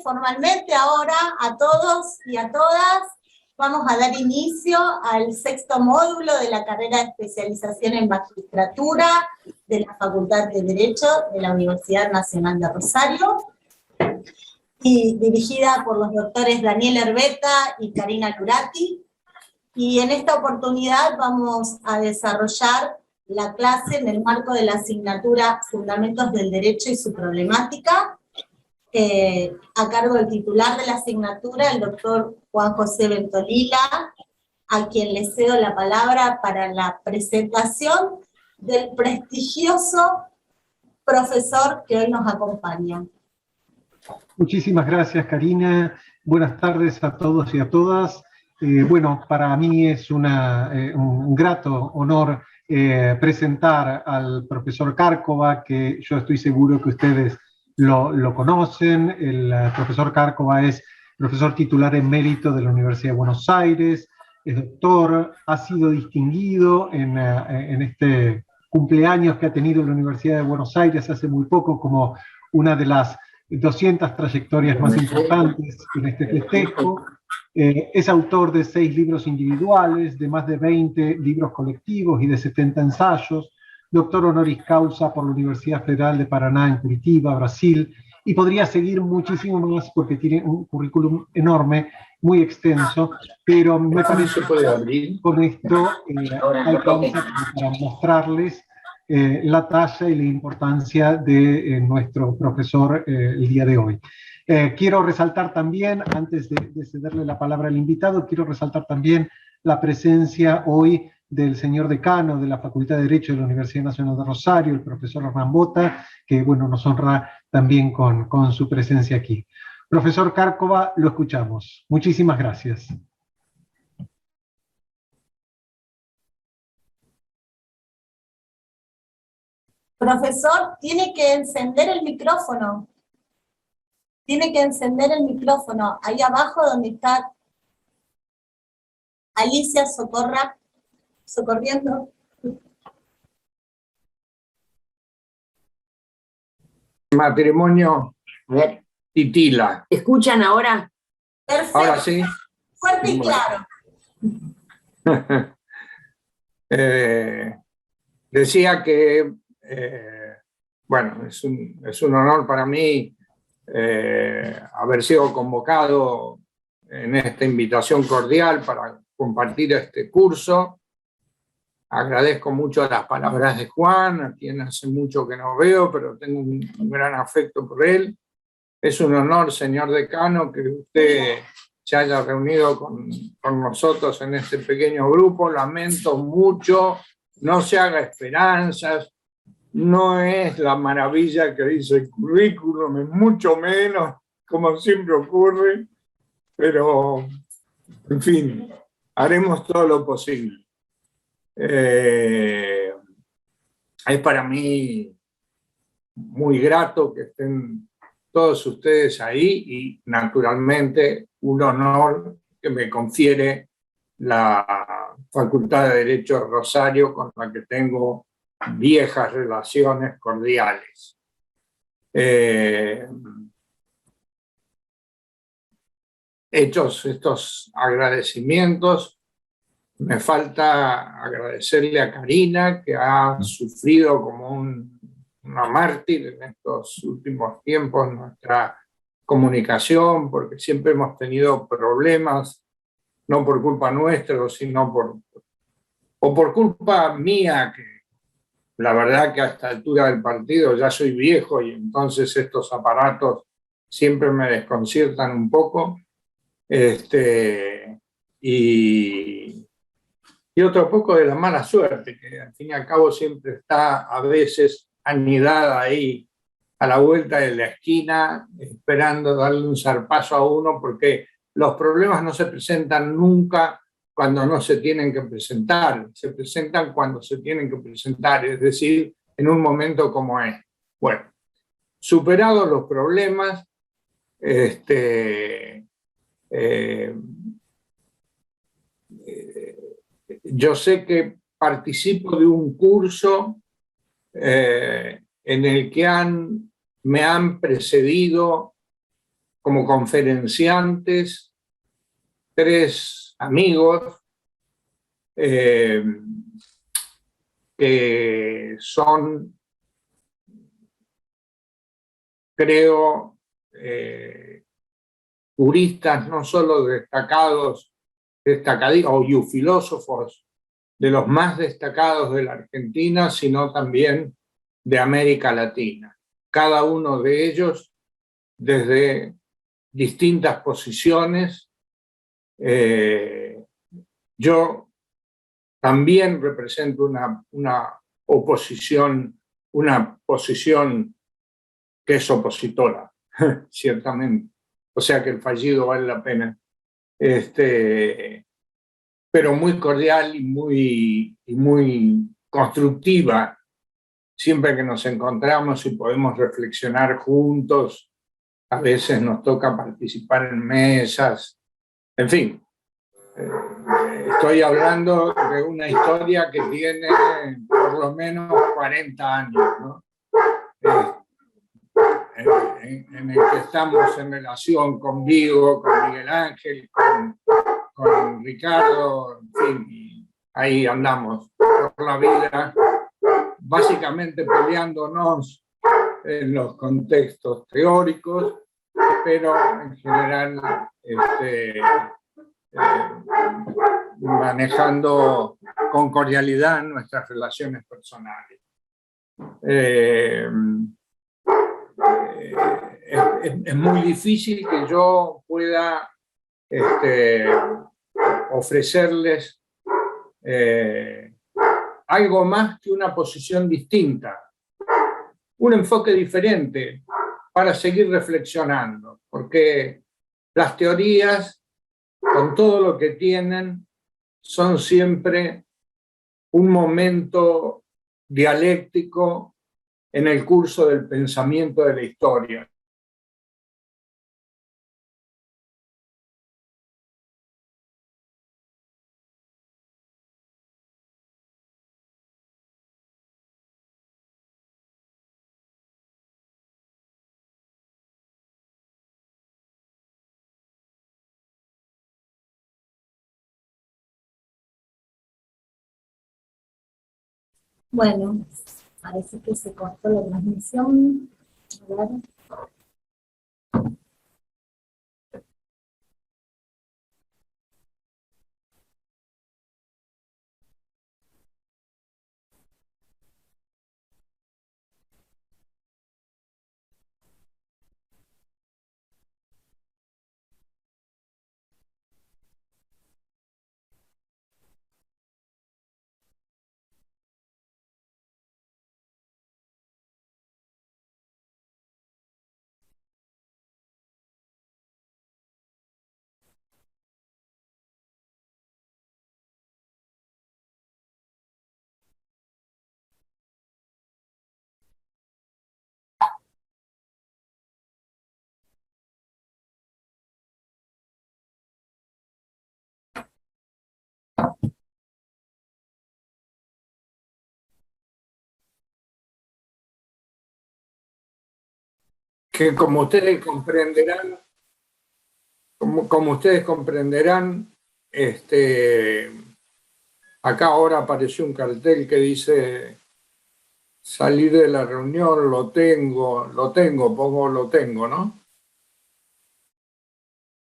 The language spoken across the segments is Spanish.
formalmente ahora a todos y a todas. Vamos a dar inicio al 6º módulo de la carrera de especialización en magistratura de la Facultad de Derecho de la Universidad Nacional de Rosario, y dirigida por los doctores Daniel Herbeta y Karina Lurati. Y en esta oportunidad vamos a desarrollar la clase en el marco de la asignatura Fundamentos del Derecho y su Problemática, a cargo del titular de la asignatura, el doctor Juan José Ventolila, a quien le cedo la palabra para la presentación del prestigioso profesor que hoy nos acompaña. Muchísimas gracias, Karina. Buenas tardes a todos y a todas. Bueno, para mí es un grato honor presentar al profesor Cárcova, que yo estoy seguro que ustedes lo conocen. El profesor Cárcova es profesor titular emérito de la Universidad de Buenos Aires, es doctor, ha sido distinguido en este cumpleaños que ha tenido la Universidad de Buenos Aires hace muy poco como una de las 200 trayectorias más importantes en este festejo. Es autor de 6 libros individuales, de más de 20 libros colectivos y de 70 ensayos, doctor honoris causa por la Universidad Federal de Paraná en Curitiba, Brasil, y podría seguir muchísimo más porque tiene un currículum enorme, muy extenso, pero me parece que con esto alcanza para mostrarles la talla y la importancia de nuestro profesor el día de hoy. Quiero resaltar también, antes de cederle la palabra al invitado, quiero resaltar también la presencia hoy del señor decano de la Facultad de Derecho de la Universidad Nacional de Rosario, el profesor Hernán Bota, que bueno, nos honra también con su presencia aquí. Profesor Cárcova, lo escuchamos. Muchísimas gracias. Profesor, tiene que encender el micrófono. Tiene que encender el micrófono. Ahí abajo donde está Alicia socorriendo. Matrimonio Titila. ¿Escuchan ahora? Perfecto. Ahora sí. Fuerte y claro. Decía que, bueno, es un honor para mí haber sido convocado en esta invitación cordial para compartir este curso. Agradezco mucho las palabras de Juan, a quien hace mucho que no veo, pero tengo un gran afecto por él. Es un honor, señor decano, que usted se haya reunido con nosotros en este pequeño grupo. Lamento mucho, no se haga esperanzas, no es la maravilla que dice el currículum, es mucho menos, como siempre ocurre, pero, en fin, haremos todo lo posible. Es para mí muy grato que estén todos ustedes ahí y naturalmente un honor que me confiere la Facultad de Derecho de Rosario, con la que tengo viejas relaciones cordiales. Hechos estos agradecimientos, me falta agradecerle a Karina, que ha sufrido como una mártir en estos últimos tiempos nuestra comunicación, porque siempre hemos tenido problemas, no por culpa nuestra, sino por culpa mía, que la verdad que a esta altura del partido ya soy viejo y entonces estos aparatos siempre me desconciertan un poco. Y otro poco de la mala suerte, que al fin y al cabo siempre está a veces anidada ahí a la vuelta de la esquina, esperando darle un zarpazo a uno, porque los problemas no se presentan nunca cuando no se tienen que presentar, se presentan cuando se tienen que presentar, es decir, en un momento como este. Bueno, superados los problemas, yo sé que participo de un curso en el que me han precedido como conferenciantes 3 amigos que son, creo, juristas no solo destacados, o filósofos de los más destacados de la Argentina, sino también de América Latina. Cada uno de ellos desde distintas posiciones. Yo también represento una oposición, una posición que es opositora, ciertamente. O sea que el fallido vale la pena. Pero muy cordial y muy constructiva, siempre que nos encontramos y podemos reflexionar juntos. A veces nos toca participar en mesas, en fin. Estoy hablando de una historia que tiene por lo menos 40 años, ¿no? En el que estamos en relación con Vigo, con Miguel Ángel, con Ricardo, en fin, y ahí andamos por la vida, básicamente peleándonos en los contextos teóricos, pero en general manejando con cordialidad nuestras relaciones personales. Es muy difícil que yo pueda ofrecerles algo más que una posición distinta, un enfoque diferente para seguir reflexionando, porque las teorías, con todo lo que tienen, son siempre un momento dialéctico en el curso del pensamiento de la historia. Bueno, parece que se cortó la transmisión. A ver. Que como ustedes comprenderán, acá ahora apareció un cartel que dice salir de la reunión, lo tengo, pongo lo tengo, ¿no?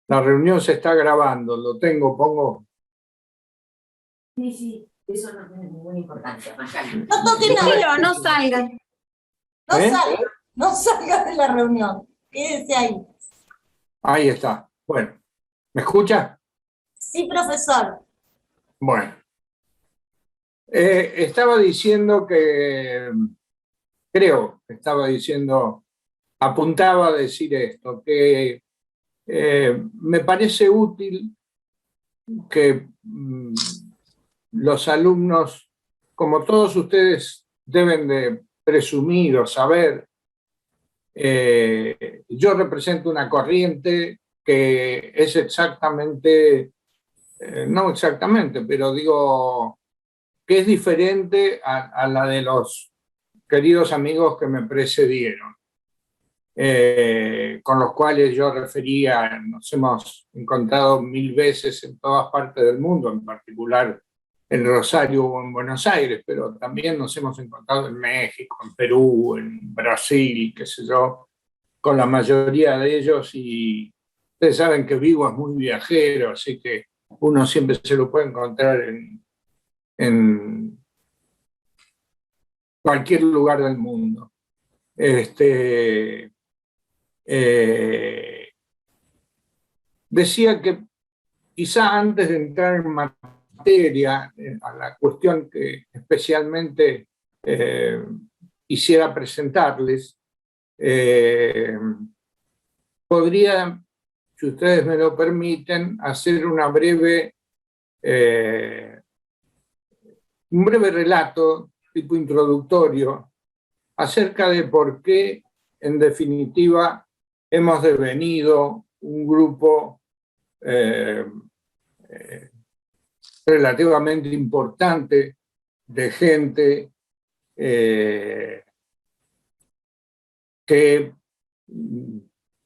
La reunión se está grabando, lo tengo, pongo. Sí, eso no tiene ninguna importancia. No toquen nada, no salgan. No salgan de la reunión, quédese ahí. Ahí está. Bueno, ¿me escucha? Sí, profesor. Bueno. Estaba diciendo que, apuntaba a decir esto, que me parece útil que los alumnos, como todos ustedes deben de presumir o saber, yo represento una corriente que es exactamente, no exactamente, pero digo que es diferente a la de los queridos amigos que me precedieron. con los cuales yo refería, nos hemos encontrado 1000 veces en todas partes del mundo, en particular en Rosario o en Buenos Aires, pero también nos hemos encontrado en México, en Perú, en Brasil, qué sé yo, con la mayoría de ellos, y ustedes saben que Vigo es muy viajero, así que uno siempre se lo puede encontrar en cualquier lugar del mundo. Decía que quizá antes de entrar en materia, a la cuestión que especialmente quisiera presentarles, podría, si ustedes me lo permiten, hacer un breve relato tipo introductorio acerca de por qué, en definitiva, hemos devenido un grupo relativamente importante de gente que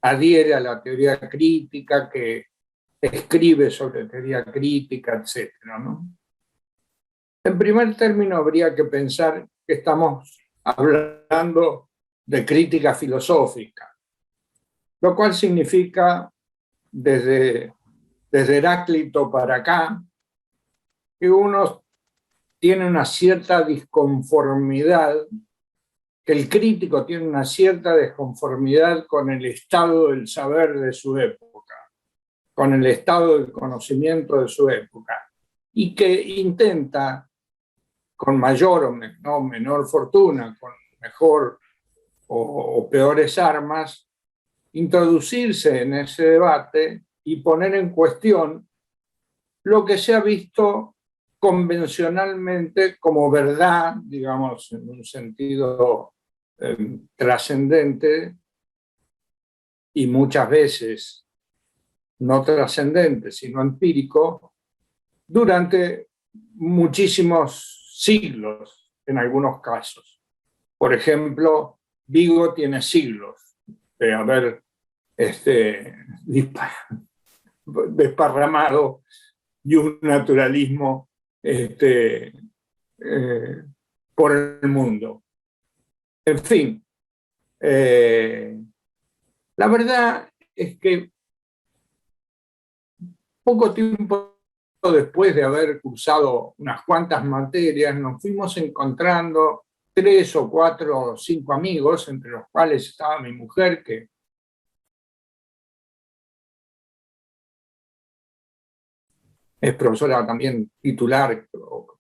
adhiere a la teoría crítica, que escribe sobre teoría crítica, etc., ¿no? En primer término, habría que pensar que estamos hablando de crítica filosófica, lo cual significa, desde Heráclito para acá, que uno tiene una cierta disconformidad, que el crítico tiene una cierta desconformidad con el estado del saber de su época, con el estado del conocimiento de su época, y que intenta, con mayor o menor fortuna, con mejor o peores armas, introducirse en ese debate y poner en cuestión lo que se ha visto convencionalmente como verdad, digamos, en un sentido trascendente, y muchas veces no trascendente, sino empírico, durante muchísimos siglos, en algunos casos. Por ejemplo, Vigo tiene siglos de haber desparramado y un naturalismo por el mundo. En fin, la verdad es que poco tiempo después de haber cursado unas cuantas materias, nos fuimos encontrando 3 o 4 o 5 amigos, entre los cuales estaba mi mujer, que es profesora también titular,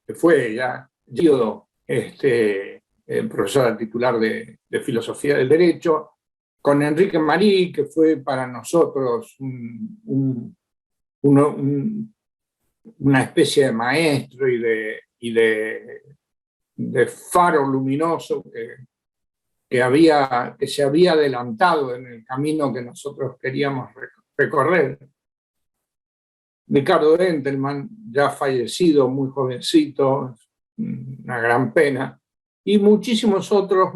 que fue ya profesora titular de Filosofía del Derecho, con Enrique Marí, que fue para nosotros una especie de maestro y de faro luminoso que se había adelantado en el camino que nosotros queríamos recorrer. Ricardo Entelman, ya fallecido, muy jovencito, una gran pena, y muchísimos otros,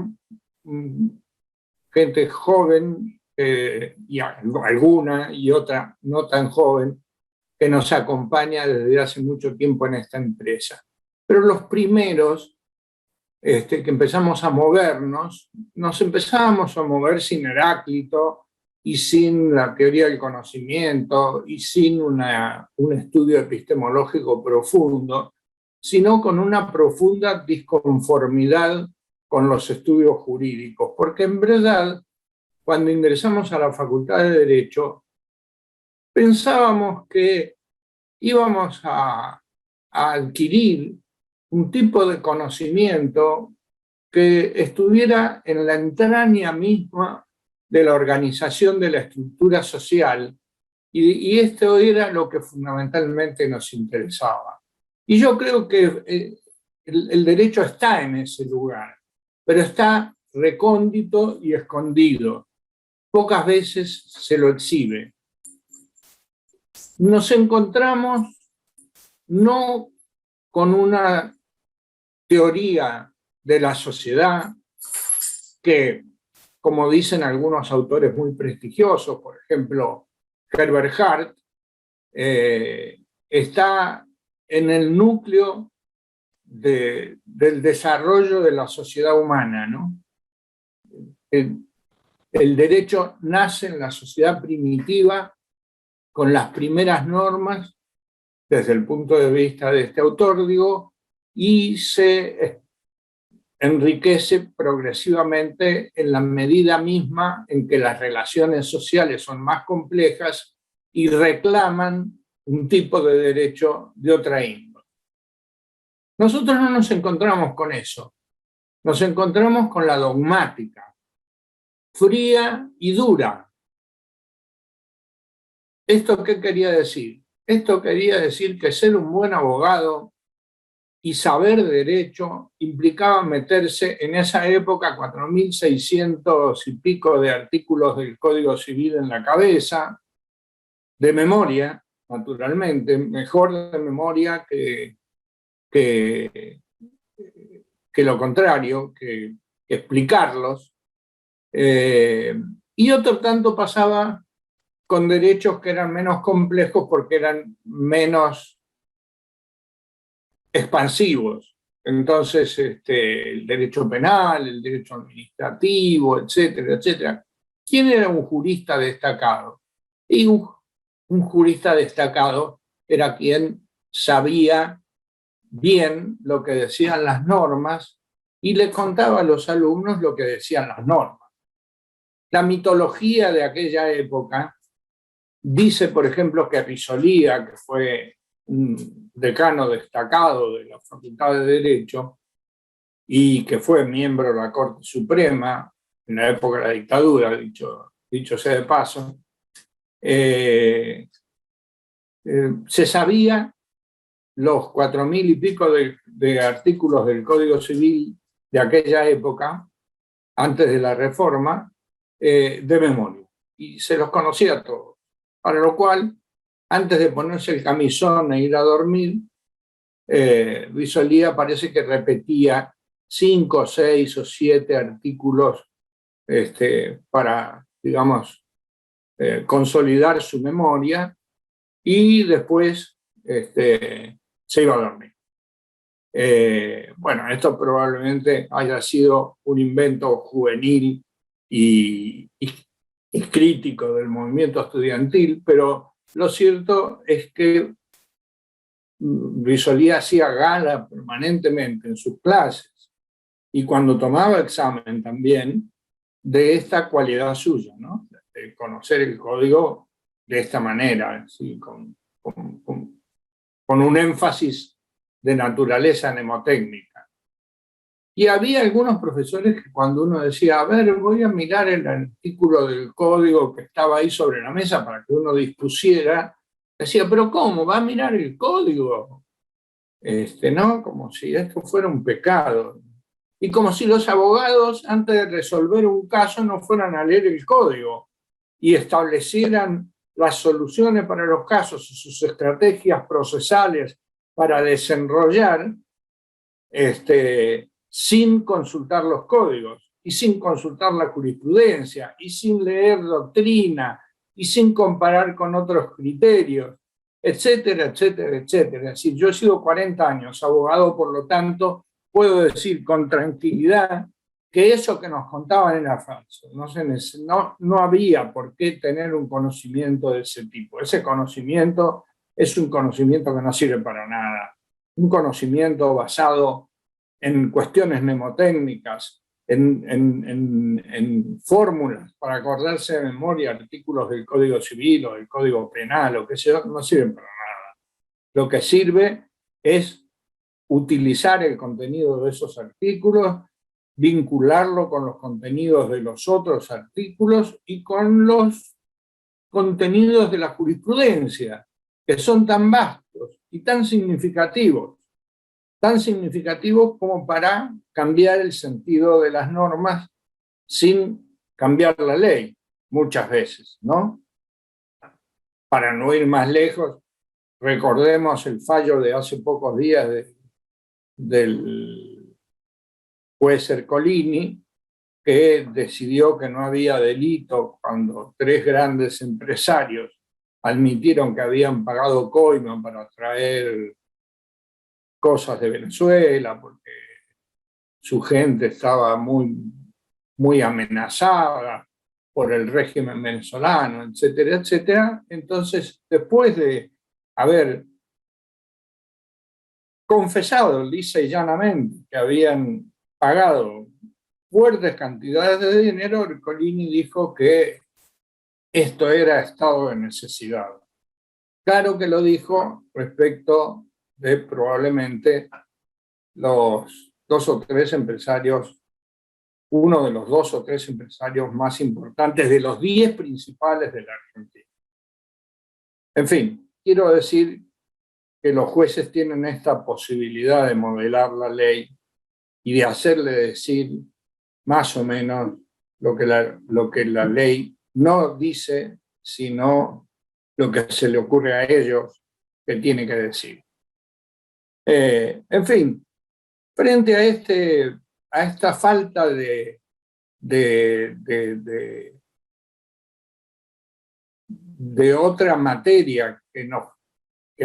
gente joven, y alguna y otra no tan joven, que nos acompaña desde hace mucho tiempo en esta empresa. Pero los primeros que empezamos a movernos, nos empezábamos a mover sin Heráclito y sin la teoría del conocimiento y sin un estudio epistemológico profundo, sino con una profunda disconformidad con los estudios jurídicos, porque en verdad, cuando ingresamos a la Facultad de Derecho, pensábamos que íbamos a adquirir un tipo de conocimiento que estuviera en la entraña misma de la organización de la estructura social, y esto era lo que fundamentalmente nos interesaba. Y yo creo que el derecho está en ese lugar, pero está recóndito y escondido. Pocas veces se lo exhibe. Nos encontramos no con una teoría de la sociedad que como dicen algunos autores muy prestigiosos, por ejemplo, Herbert Hart, está en el núcleo del desarrollo de la sociedad humana, ¿no? El derecho nace en la sociedad primitiva con las primeras normas, desde el punto de vista de este autor, digo, y se enriquece progresivamente en la medida misma en que las relaciones sociales son más complejas y reclaman un tipo de derecho de otra índole. Nosotros no nos encontramos con eso, nos encontramos con la dogmática, fría y dura. ¿Esto qué quería decir? Esto quería decir que ser un buen abogado y saber derecho implicaba meterse en esa época 4.600 y pico de artículos del Código Civil en la cabeza, de memoria, naturalmente, mejor de memoria que lo contrario, que explicarlos. Y otro tanto pasaba con derechos que eran menos complejos porque eran menos expansivos. Entonces, el derecho penal, el derecho administrativo, etcétera, etcétera. ¿Quién era un jurista destacado? Y un jurista destacado era quien sabía bien lo que decían las normas y le contaba a los alumnos lo que decían las normas. La mitología de aquella época dice, por ejemplo, que Risolía, que fue un decano destacado de la Facultad de Derecho y que fue miembro de la Corte Suprema en la época de la dictadura, dicho sea de paso, se sabía los 4.000 y pico de artículos del Código Civil de aquella época, antes de la reforma, de memoria, y se los conocía todos. Para lo cual, antes de ponerse el camisón e ir a dormir, Risolía parece que repetía 5, 6 o 7 artículos para, digamos, consolidar su memoria, y después se iba a dormir. Bueno, esto probablemente haya sido un invento juvenil y crítico del movimiento estudiantil, pero lo cierto es que Risolía hacía gala permanentemente en sus clases y cuando tomaba examen también de esta cualidad suya, ¿no? De conocer el código de esta manera, ¿sí? con un énfasis de naturaleza mnemotécnica. Y había algunos profesores que cuando uno decía, a ver, voy a mirar el artículo del código que estaba ahí sobre la mesa para que uno dispusiera, decía, pero ¿cómo? ¿Va a mirar el código? ¿No? Como si esto fuera un pecado. Y como si los abogados, antes de resolver un caso, no fueran a leer el código y establecieran las soluciones para los casos y sus estrategias procesales para desenrollar, sin consultar los códigos y sin consultar la jurisprudencia y sin leer doctrina y sin comparar con otros criterios, etcétera, etcétera, etcétera. Es decir, yo he sido 40 años abogado, por lo tanto, puedo decir con tranquilidad que eso que nos contaban era falso. No había por qué tener un conocimiento de ese tipo. Ese conocimiento es un conocimiento que no sirve para nada. Un conocimiento basado en cuestiones mnemotécnicas, en fórmulas para acordarse de memoria artículos del Código Civil o del Código Penal o qué sé yo, no sirven para nada. Lo que sirve es utilizar el contenido de esos artículos, vincularlo con los contenidos de los otros artículos y con los contenidos de la jurisprudencia, que son tan vastos y tan significativos como para cambiar el sentido de las normas sin cambiar la ley, muchas veces, ¿no? Para no ir más lejos, recordemos el fallo de hace pocos días del juez Ercolini, que decidió que no había delito cuando 3 grandes empresarios admitieron que habían pagado coima para traer cosas de Venezuela, porque su gente estaba muy amenazada por el régimen venezolano, etcétera, etcétera. Entonces, después de haber confesado lisa y llanamente que habían pagado fuertes cantidades de dinero, Ercolini dijo que esto era estado de necesidad. Claro que lo dijo respecto de probablemente los 2 o 3 empresarios, uno de los 2 o 3 empresarios más importantes de los 10 principales de la Argentina. En fin, quiero decir que los jueces tienen esta posibilidad de modelar la ley y de hacerle decir más o menos lo que la ley no dice, sino lo que se le ocurre a ellos que tiene que decir. En fin, frente a esta falta de otra materia que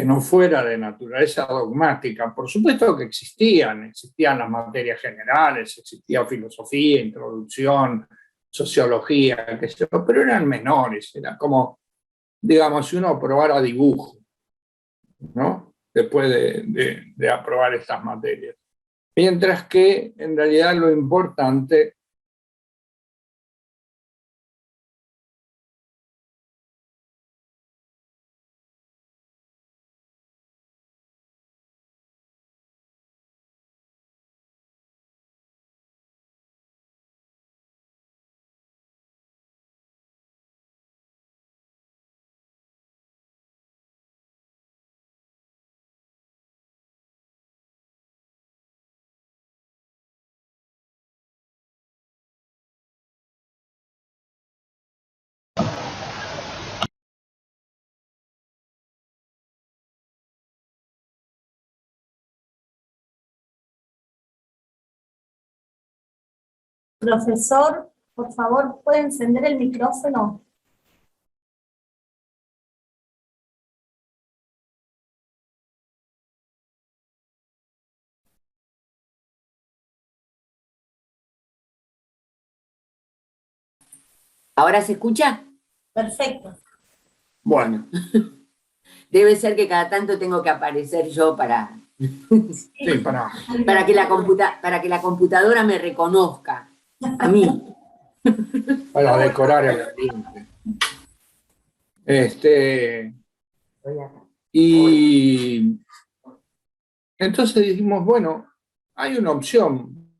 no fuera de naturaleza dogmática, por supuesto que existían las materias generales, existía filosofía, introducción, sociología, qué sé yo, pero eran menores, era como, digamos, si uno aprobara dibujo, ¿no? Después de aprobar estas materias. Mientras que, en realidad, lo importante Profesor, por favor, ¿puede encender el micrófono? ¿Ahora se escucha? Perfecto. bueno, Debe ser que cada tanto tengo que aparecer yo para sí, que para que la computadora me reconozca a mí. para decorar el ambiente. Y entonces dijimos, bueno, hay una opción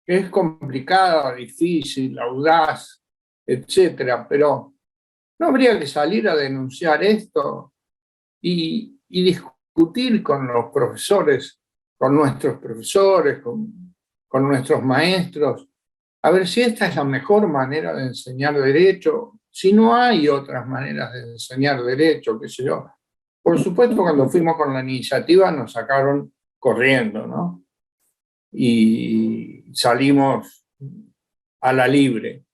que es complicada, difícil, audaz, etcétera, pero ¿no habría que salir a denunciar esto y discutir con los profesores, con nuestros profesores, con nuestros maestros, a ver si esta es la mejor manera de enseñar derecho, si no hay otras maneras de enseñar derecho, qué sé yo? Por supuesto, cuando fuimos con la iniciativa nos sacaron corriendo, ¿no? Y salimos a la libre.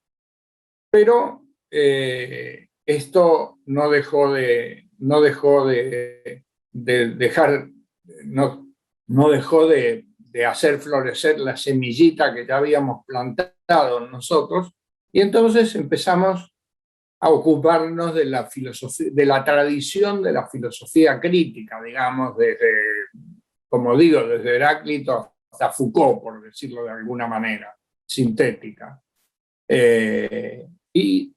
Pero esto no dejó de hacer florecer la semillita que ya habíamos plantado nosotros, y entonces empezamos a ocuparnos de la filosofía, de la tradición de la filosofía crítica, digamos, como digo, desde Heráclito hasta Foucault, por decirlo de alguna manera, sintética. Y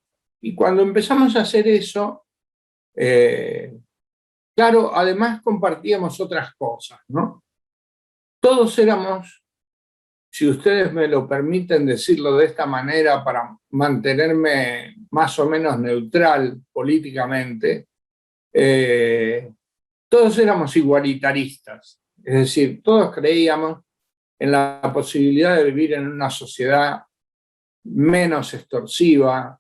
cuando empezamos a hacer eso, claro, además compartíamos otras cosas, ¿no? Todos éramos, si ustedes me lo permiten decirlo de esta manera para mantenerme más o menos neutral políticamente, todos éramos igualitaristas, es decir, todos creíamos en la posibilidad de vivir en una sociedad menos extorsiva,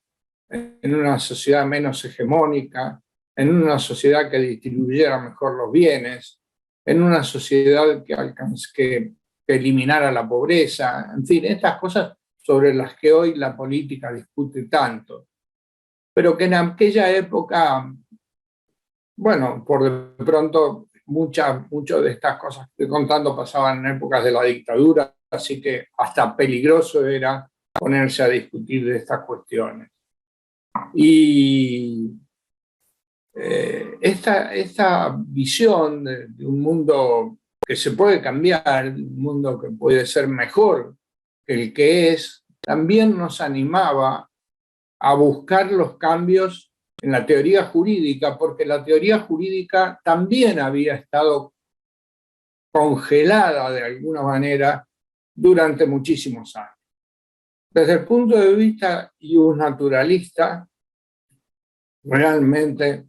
en una sociedad menos hegemónica, en una sociedad que distribuyera mejor los bienes, en una sociedad que eliminara la pobreza, en fin, estas cosas sobre las que hoy la política discute tanto, pero que en aquella época, bueno, por de pronto muchas de estas cosas que estoy contando pasaban en épocas de la dictadura, así que hasta peligroso era ponerse a discutir de estas cuestiones. Y esta visión de un mundo que se puede cambiar, un mundo que puede ser mejor que el que es, también nos animaba a buscar los cambios en la teoría jurídica, porque la teoría jurídica también había estado congelada de alguna manera durante muchísimos años. Desde el punto de vista naturalista, realmente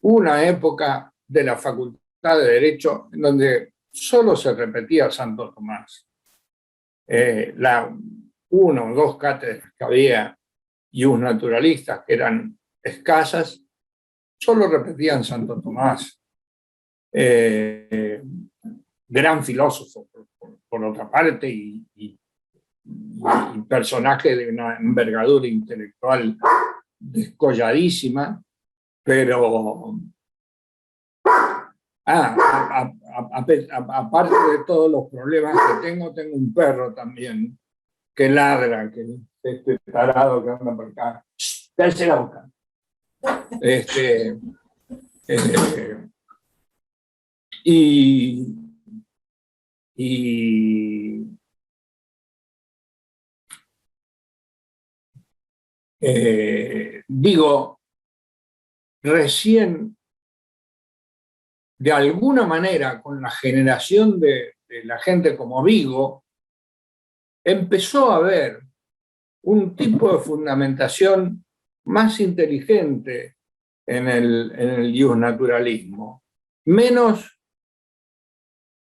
una época de la Facultad de Derecho en donde solo se repetía Santo Tomás. Una o dos cátedras que había naturalistas que eran escasas, solo repetían Santo Tomás. Gran filósofo, por otra parte, y personaje de una envergadura intelectual descolladísima, pero aparte de todos los problemas que tengo un perro también que ladra, que este tarado que anda por acá. Cállese la boca. Digo, recién, de alguna manera, con la generación de la gente como Vigo, empezó a haber un tipo de fundamentación más inteligente en el iusnaturalismo, menos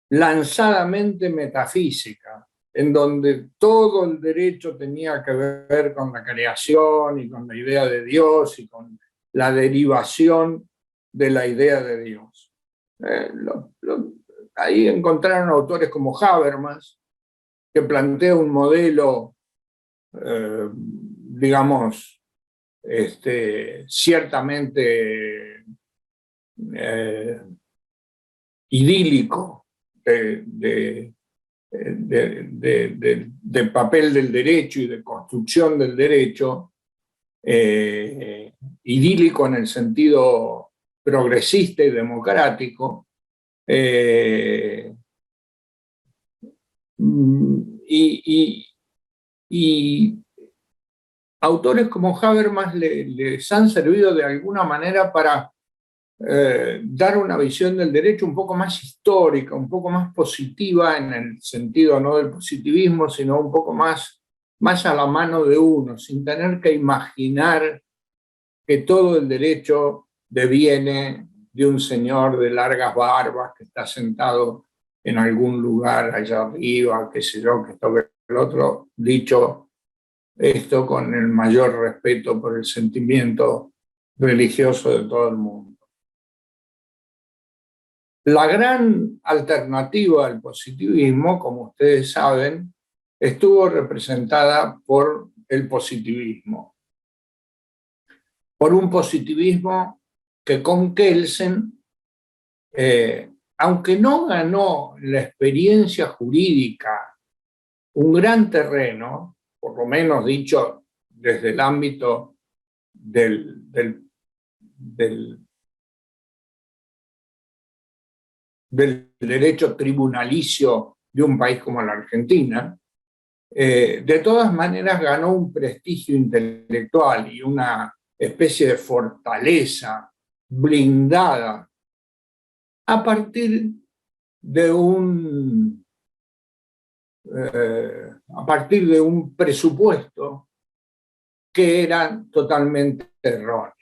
lanzadamente metafísica, en donde todo el derecho tenía que ver con la creación y con la idea de Dios y con la derivación de la idea de Dios. Ahí encontraron autores como Habermas, que plantea un modelo, digamos, ciertamente idílico de papel del derecho y de construcción del derecho, idílico en el sentido progresista y democrático, y autores como Habermas les han servido de alguna manera para dar una visión del derecho un poco más histórica, un poco más positiva, en el sentido no del positivismo, sino un poco más a la mano de uno, sin tener que imaginar que todo el derecho deviene de un señor de largas barbas que está sentado en algún lugar allá arriba, qué sé yo, que esto que el otro, dicho esto con el mayor respeto por el sentimiento religioso de todo el mundo. La gran alternativa al positivismo, como ustedes saben, estuvo representada por el positivismo. Por un positivismo que con Kelsen, aunque no ganó la experiencia jurídica un gran terreno, por lo menos dicho desde el ámbito del derecho tribunalicio de un país como la Argentina, de todas maneras ganó un prestigio intelectual y una especie de fortaleza blindada a partir de un presupuesto que era totalmente erróneo.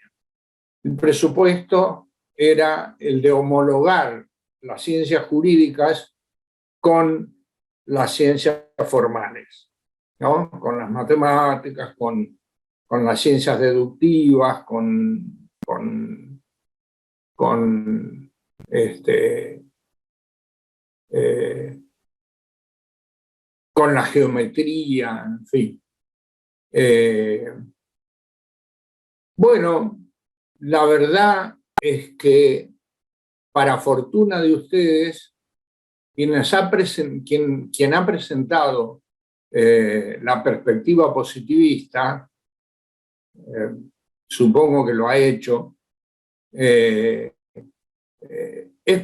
El presupuesto era el de homologar las ciencias jurídicas con las ciencias formales, ¿no? Con las matemáticas, con las ciencias deductivas, con la geometría, en fin. Bueno, la verdad es que, para fortuna de ustedes, quien ha presentado la perspectiva positivista, supongo que lo ha hecho, es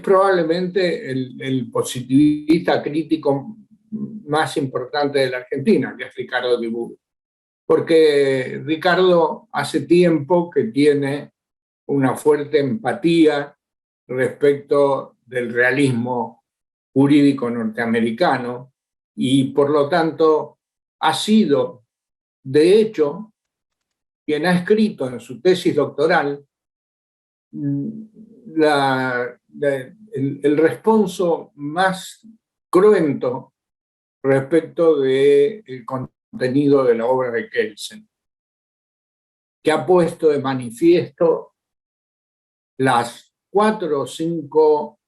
probablemente el positivista crítico más importante de la Argentina, que es Ricardo Tibur. Porque Ricardo hace tiempo que tiene una fuerte empatía respecto del realismo jurídico norteamericano y por lo tanto ha sido, de hecho, quien ha escrito en su tesis doctoral el responso más cruento respecto del contenido de la obra de Kelsen, que ha puesto de manifiesto los 4 o 5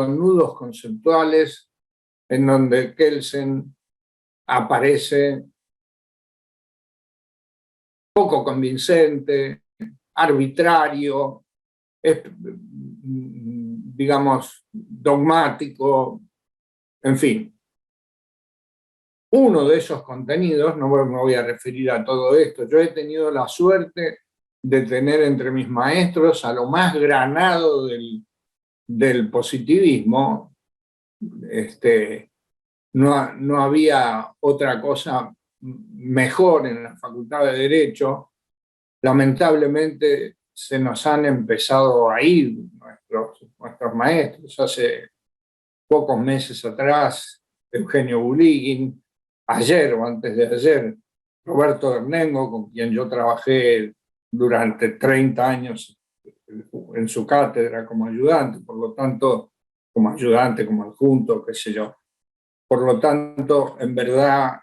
nudos conceptuales en donde Kelsen aparece poco convincente, arbitrario, digamos, dogmático, en fin. Uno de esos contenidos, no me voy a referir a todo esto, yo he tenido la suerte de tener entre mis maestros a lo más granado del positivismo. No había otra cosa mejor en la Facultad de Derecho. Lamentablemente se nos han empezado a ir nuestros maestros. Hace pocos meses atrás, Eugenio Buligin, ayer o antes de ayer, Roberto Bernengo, con quien yo trabajé durante 30 años en su cátedra como ayudante, por lo tanto, como ayudante, como adjunto, qué sé yo. Por lo tanto, en verdad,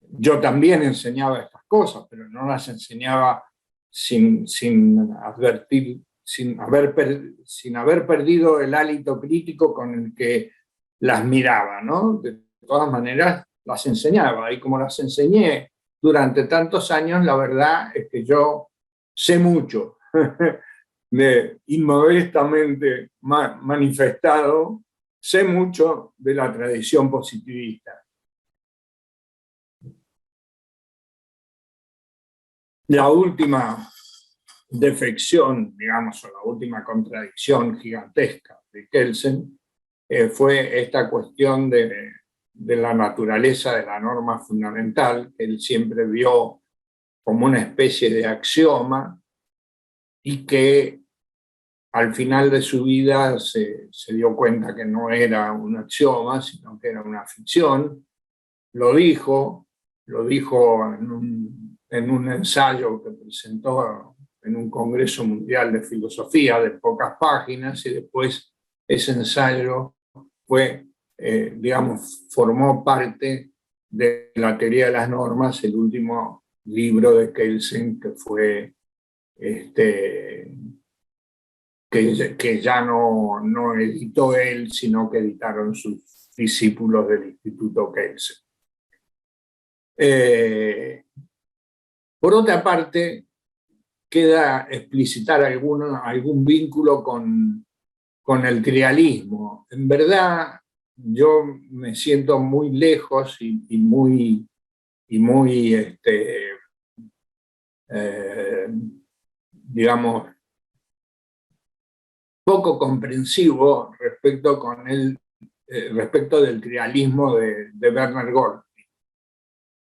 yo también enseñaba estas cosas, pero no las enseñaba sin advertir, sin haber perdido el hálito crítico con el que las miraba, ¿no? De todas maneras, las enseñaba, y como las enseñé durante tantos años, la verdad es que yo sé mucho, inmodestamente manifestado, sé mucho de la tradición positivista. La última defección, digamos, o la última contradicción gigantesca de Kelsen fue esta cuestión de la naturaleza de la norma fundamental, que él siempre vio como una especie de axioma y que al final de su vida se dio cuenta que no era un axioma, sino que era una ficción. Lo dijo en un ensayo que presentó en un Congreso Mundial de Filosofía de pocas páginas, y después ese ensayo fue, formó parte de la teoría de las normas, el último libro de Kelsen, que fue que ya no editó él, sino que editaron sus discípulos del Instituto Kelsen. Por otra parte, queda explicitar algún vínculo con el trialismo. En verdad, yo me siento muy lejos y muy digamos, poco comprensivo respecto del trialismo de Bernard Goldman.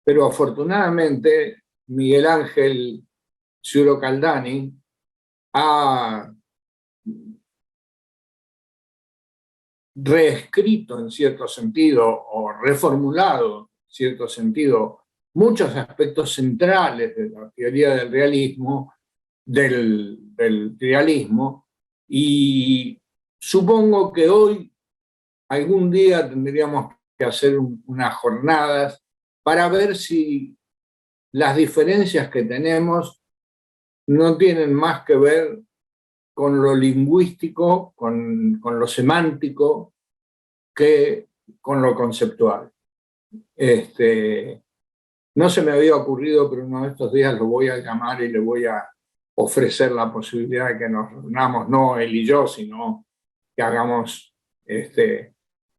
Pero afortunadamente, Miguel Ángel Ciuro Caldani ha reescrito en cierto sentido o reformulado en cierto sentido muchos aspectos centrales de la teoría del realismo, del trialismo, y supongo que hoy, algún día, tendríamos que hacer unas jornadas para ver si las diferencias que tenemos no tienen más que ver con lo lingüístico, con lo semántico, que con lo conceptual. No se me había ocurrido, pero uno de estos días lo voy a llamar y le voy a ofrecer la posibilidad de que nos reunamos, no él y yo, sino que hagamos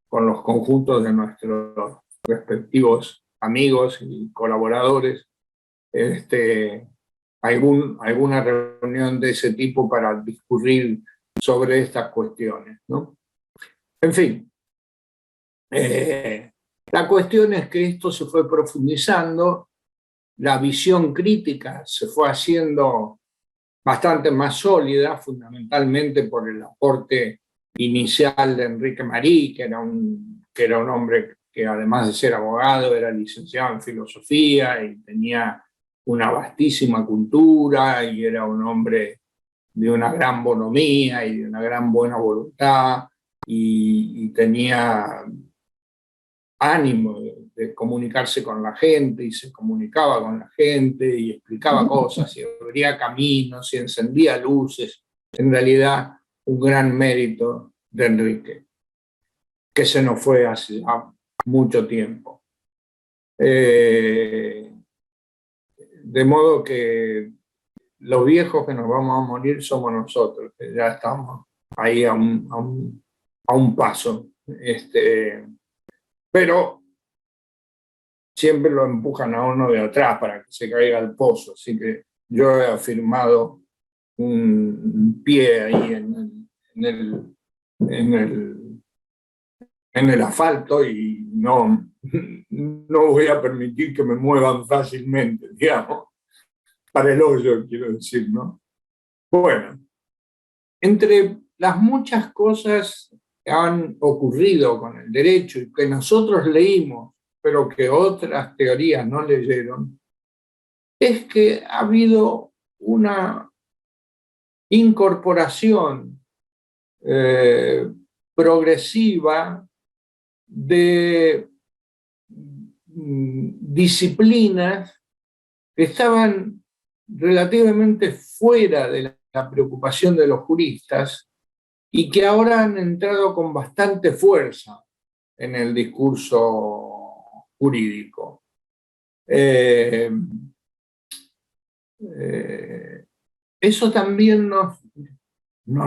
con los conjuntos de nuestros respectivos amigos y colaboradores alguna reunión de ese tipo para discurrir sobre estas cuestiones, ¿no? En fin, la cuestión es que esto se fue profundizando, la visión crítica se fue haciendo bastante más sólida, fundamentalmente por el aporte inicial de Enrique Marí, que era un hombre que además de ser abogado era licenciado en filosofía y tenía una vastísima cultura y era un hombre de una gran bonomía y de una gran buena voluntad y tenía ánimo de comunicarse con la gente y se comunicaba con la gente y explicaba cosas y abría caminos y encendía luces. En realidad, un gran mérito de Enrique, que se nos fue hace mucho tiempo. De modo que los viejos que nos vamos a morir somos nosotros, que ya estamos ahí a un paso. Pero siempre lo empujan a uno de atrás para que se caiga al pozo, así que yo he afirmado un pie ahí en el asfalto y no voy a permitir que me muevan fácilmente, digamos, para el hoyo, quiero decir, ¿no? Bueno, entre las muchas cosas que han ocurrido con el derecho y que nosotros leímos, pero que otras teorías no leyeron, es que ha habido una incorporación progresiva de disciplinas que estaban relativamente fuera de la preocupación de los juristas y que ahora han entrado con bastante fuerza en el discurso jurídico. Eso también nos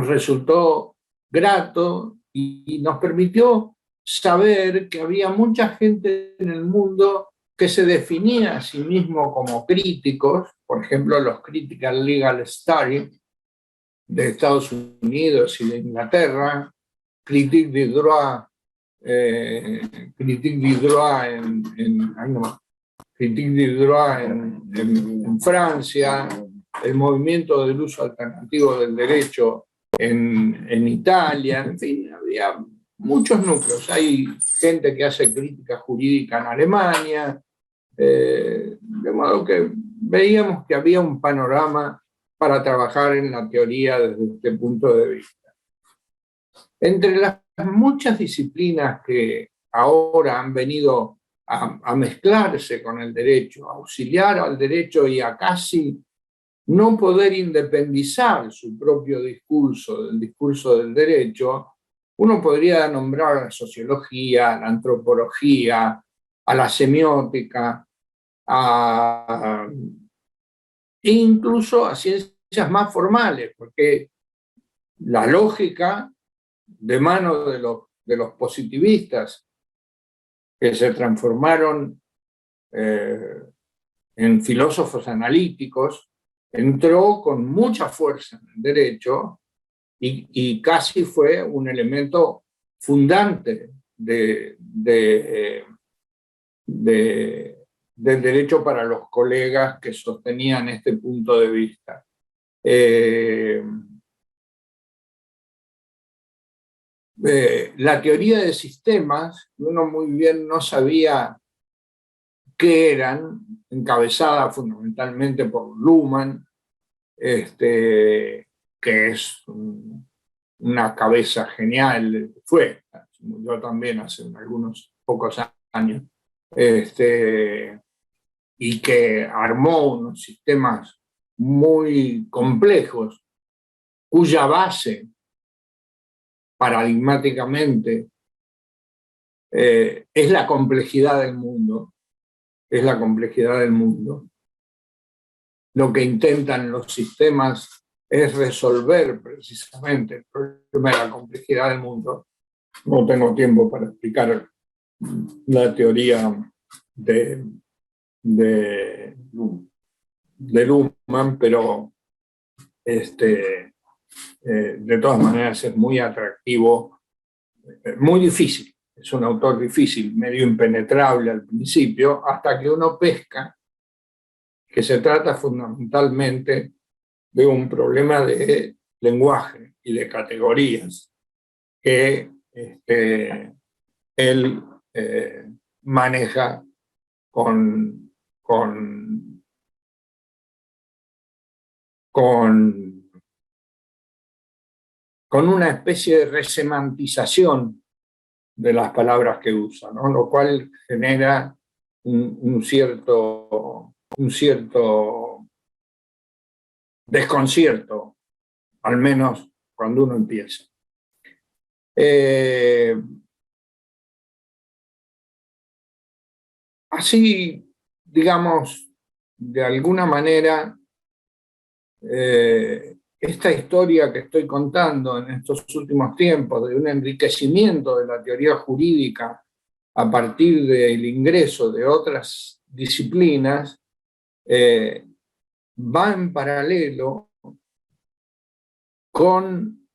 resultó grato y nos permitió saber que había mucha gente en el mundo que se definía a sí mismo como críticos, por ejemplo, los Critical Legal Studies de Estados Unidos y de Inglaterra, Critique du Droit en Francia, el movimiento del uso alternativo del derecho en Italia, en fin, había muchos núcleos. Hay gente que hace crítica jurídica en Alemania, de modo que veíamos que había un panorama para trabajar en la teoría desde este punto de vista. Entre las muchas disciplinas que ahora han venido a mezclarse con el derecho, a auxiliar al derecho y a casi no poder independizar su propio discurso del discurso del derecho, uno podría nombrar a la sociología, a la antropología, a la semiótica, e incluso a ciencias más formales, porque la lógica, de mano de los positivistas, que se transformaron en filósofos analíticos, entró con mucha fuerza en el derecho y casi fue un elemento fundante del derecho para los colegas que sostenían este punto de vista. La teoría de sistemas, uno muy bien no sabía qué eran, encabezada fundamentalmente por Luhmann, que es una cabeza genial, yo también hace algunos pocos años, y que armó unos sistemas muy complejos, cuya base paradigmáticamente es la complejidad del mundo, es la complejidad del mundo. Lo que intentan los sistemas es resolver precisamente el problema de la complejidad del mundo. No tengo tiempo para explicar la teoría de Luhmann, pero de todas maneras es muy atractivo, muy difícil. Es un autor difícil, medio impenetrable al principio, hasta que uno pesca que se trata fundamentalmente de un problema de lenguaje y de categorías que él maneja con una especie de resemantización de las palabras que usa, ¿no? Lo cual genera un cierto desconcierto, al menos cuando uno empieza. Así, digamos, de alguna manera, esta historia que estoy contando en estos últimos tiempos de un enriquecimiento de la teoría jurídica a partir del ingreso de otras disciplinas, va en paralelo con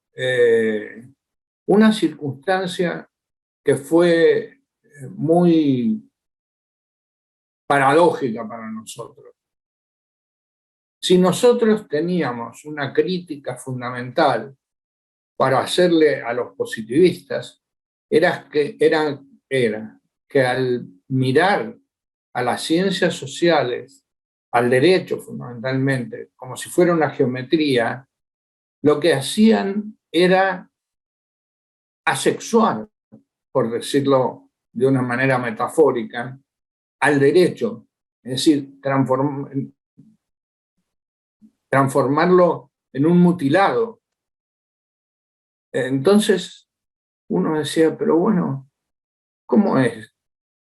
una circunstancia que fue muy paradójica para nosotros. Si nosotros teníamos una crítica fundamental para hacerle a los positivistas, era que al mirar a las ciencias sociales, al derecho fundamentalmente, como si fuera una geometría, lo que hacían era asexuar, por decirlo de una manera metafórica, al derecho, es decir, transformarlo en un mutilado. Entonces uno decía, pero bueno, ¿cómo es?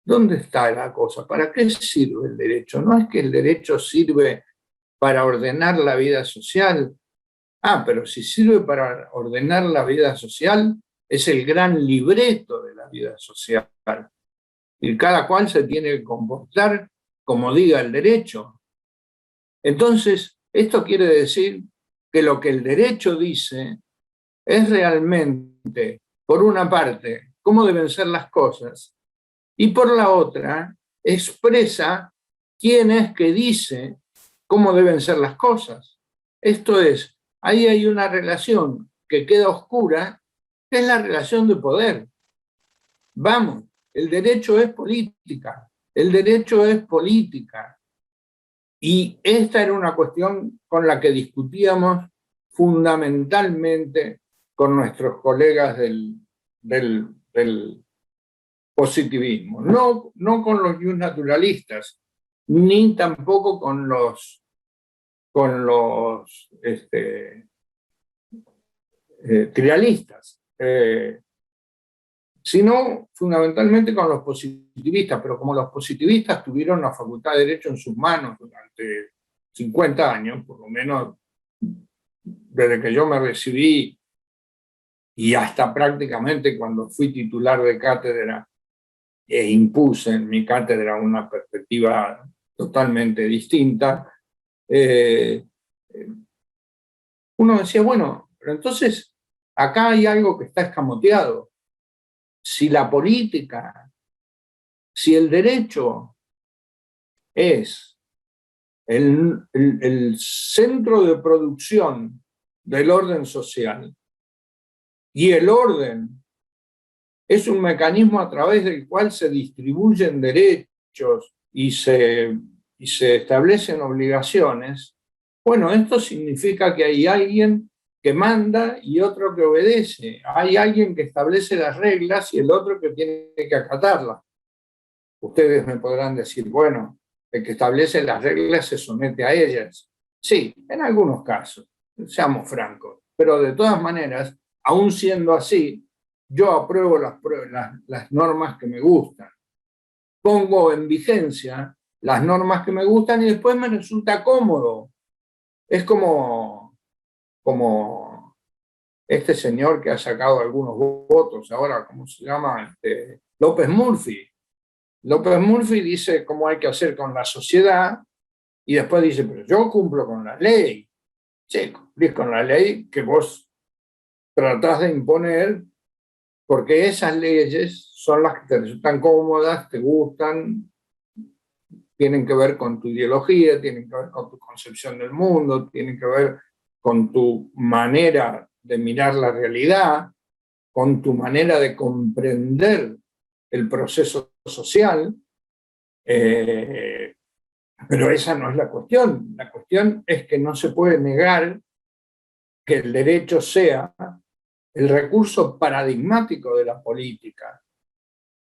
¿Dónde está la cosa? ¿Para qué sirve el derecho? ¿No es que el derecho sirve para ordenar la vida social? Pero si sirve para ordenar la vida social, es el gran libreto de la vida social. Y cada cual se tiene que comportar como diga el derecho. Entonces, esto quiere decir que lo que el derecho dice es realmente, por una parte, cómo deben ser las cosas, y por la otra, expresa quién es que dice cómo deben ser las cosas. Esto es, ahí hay una relación que queda oscura, que es la relación de poder. Vamos, el derecho es política, el derecho es política. Y esta era una cuestión con la que discutíamos fundamentalmente con nuestros colegas del positivismo. No con los naturalistas, ni tampoco con los trialistas, sino fundamentalmente con los positivistas, pero como los positivistas tuvieron la Facultad de Derecho en sus manos durante 50 años, por lo menos desde que yo me recibí y hasta prácticamente cuando fui titular de cátedra e impuse en mi cátedra una perspectiva totalmente distinta, uno decía, bueno, pero entonces acá hay algo que está escamoteado. Si la política, si el derecho es el centro de producción del orden social y el orden es un mecanismo a través del cual se distribuyen derechos y se establecen obligaciones, bueno, esto significa que hay alguien que manda y otro que obedece. Hay alguien que establece las reglas y el otro que tiene que acatarlas. Ustedes me podrán decir, bueno, el que establece las reglas se somete a ellas. Sí, en algunos casos, seamos francos. Pero de todas maneras, aún siendo así, yo apruebo las normas que me gustan. Pongo en vigencia las normas que me gustan y después me resulta cómodo. Es como este señor que ha sacado algunos votos ahora, ¿cómo se llama? López Murphy. López Murphy dice cómo hay que hacer con la sociedad y después dice, pero yo cumplo con la ley. Sí, cumplís con la ley que vos tratás de imponer porque esas leyes son las que te resultan cómodas, te gustan, tienen que ver con tu ideología, tienen que ver con tu concepción del mundo, tienen que ver con tu manera de mirar la realidad, con tu manera de comprender el proceso social, pero esa no es la cuestión. La cuestión es que no se puede negar que el derecho sea el recurso paradigmático de la política.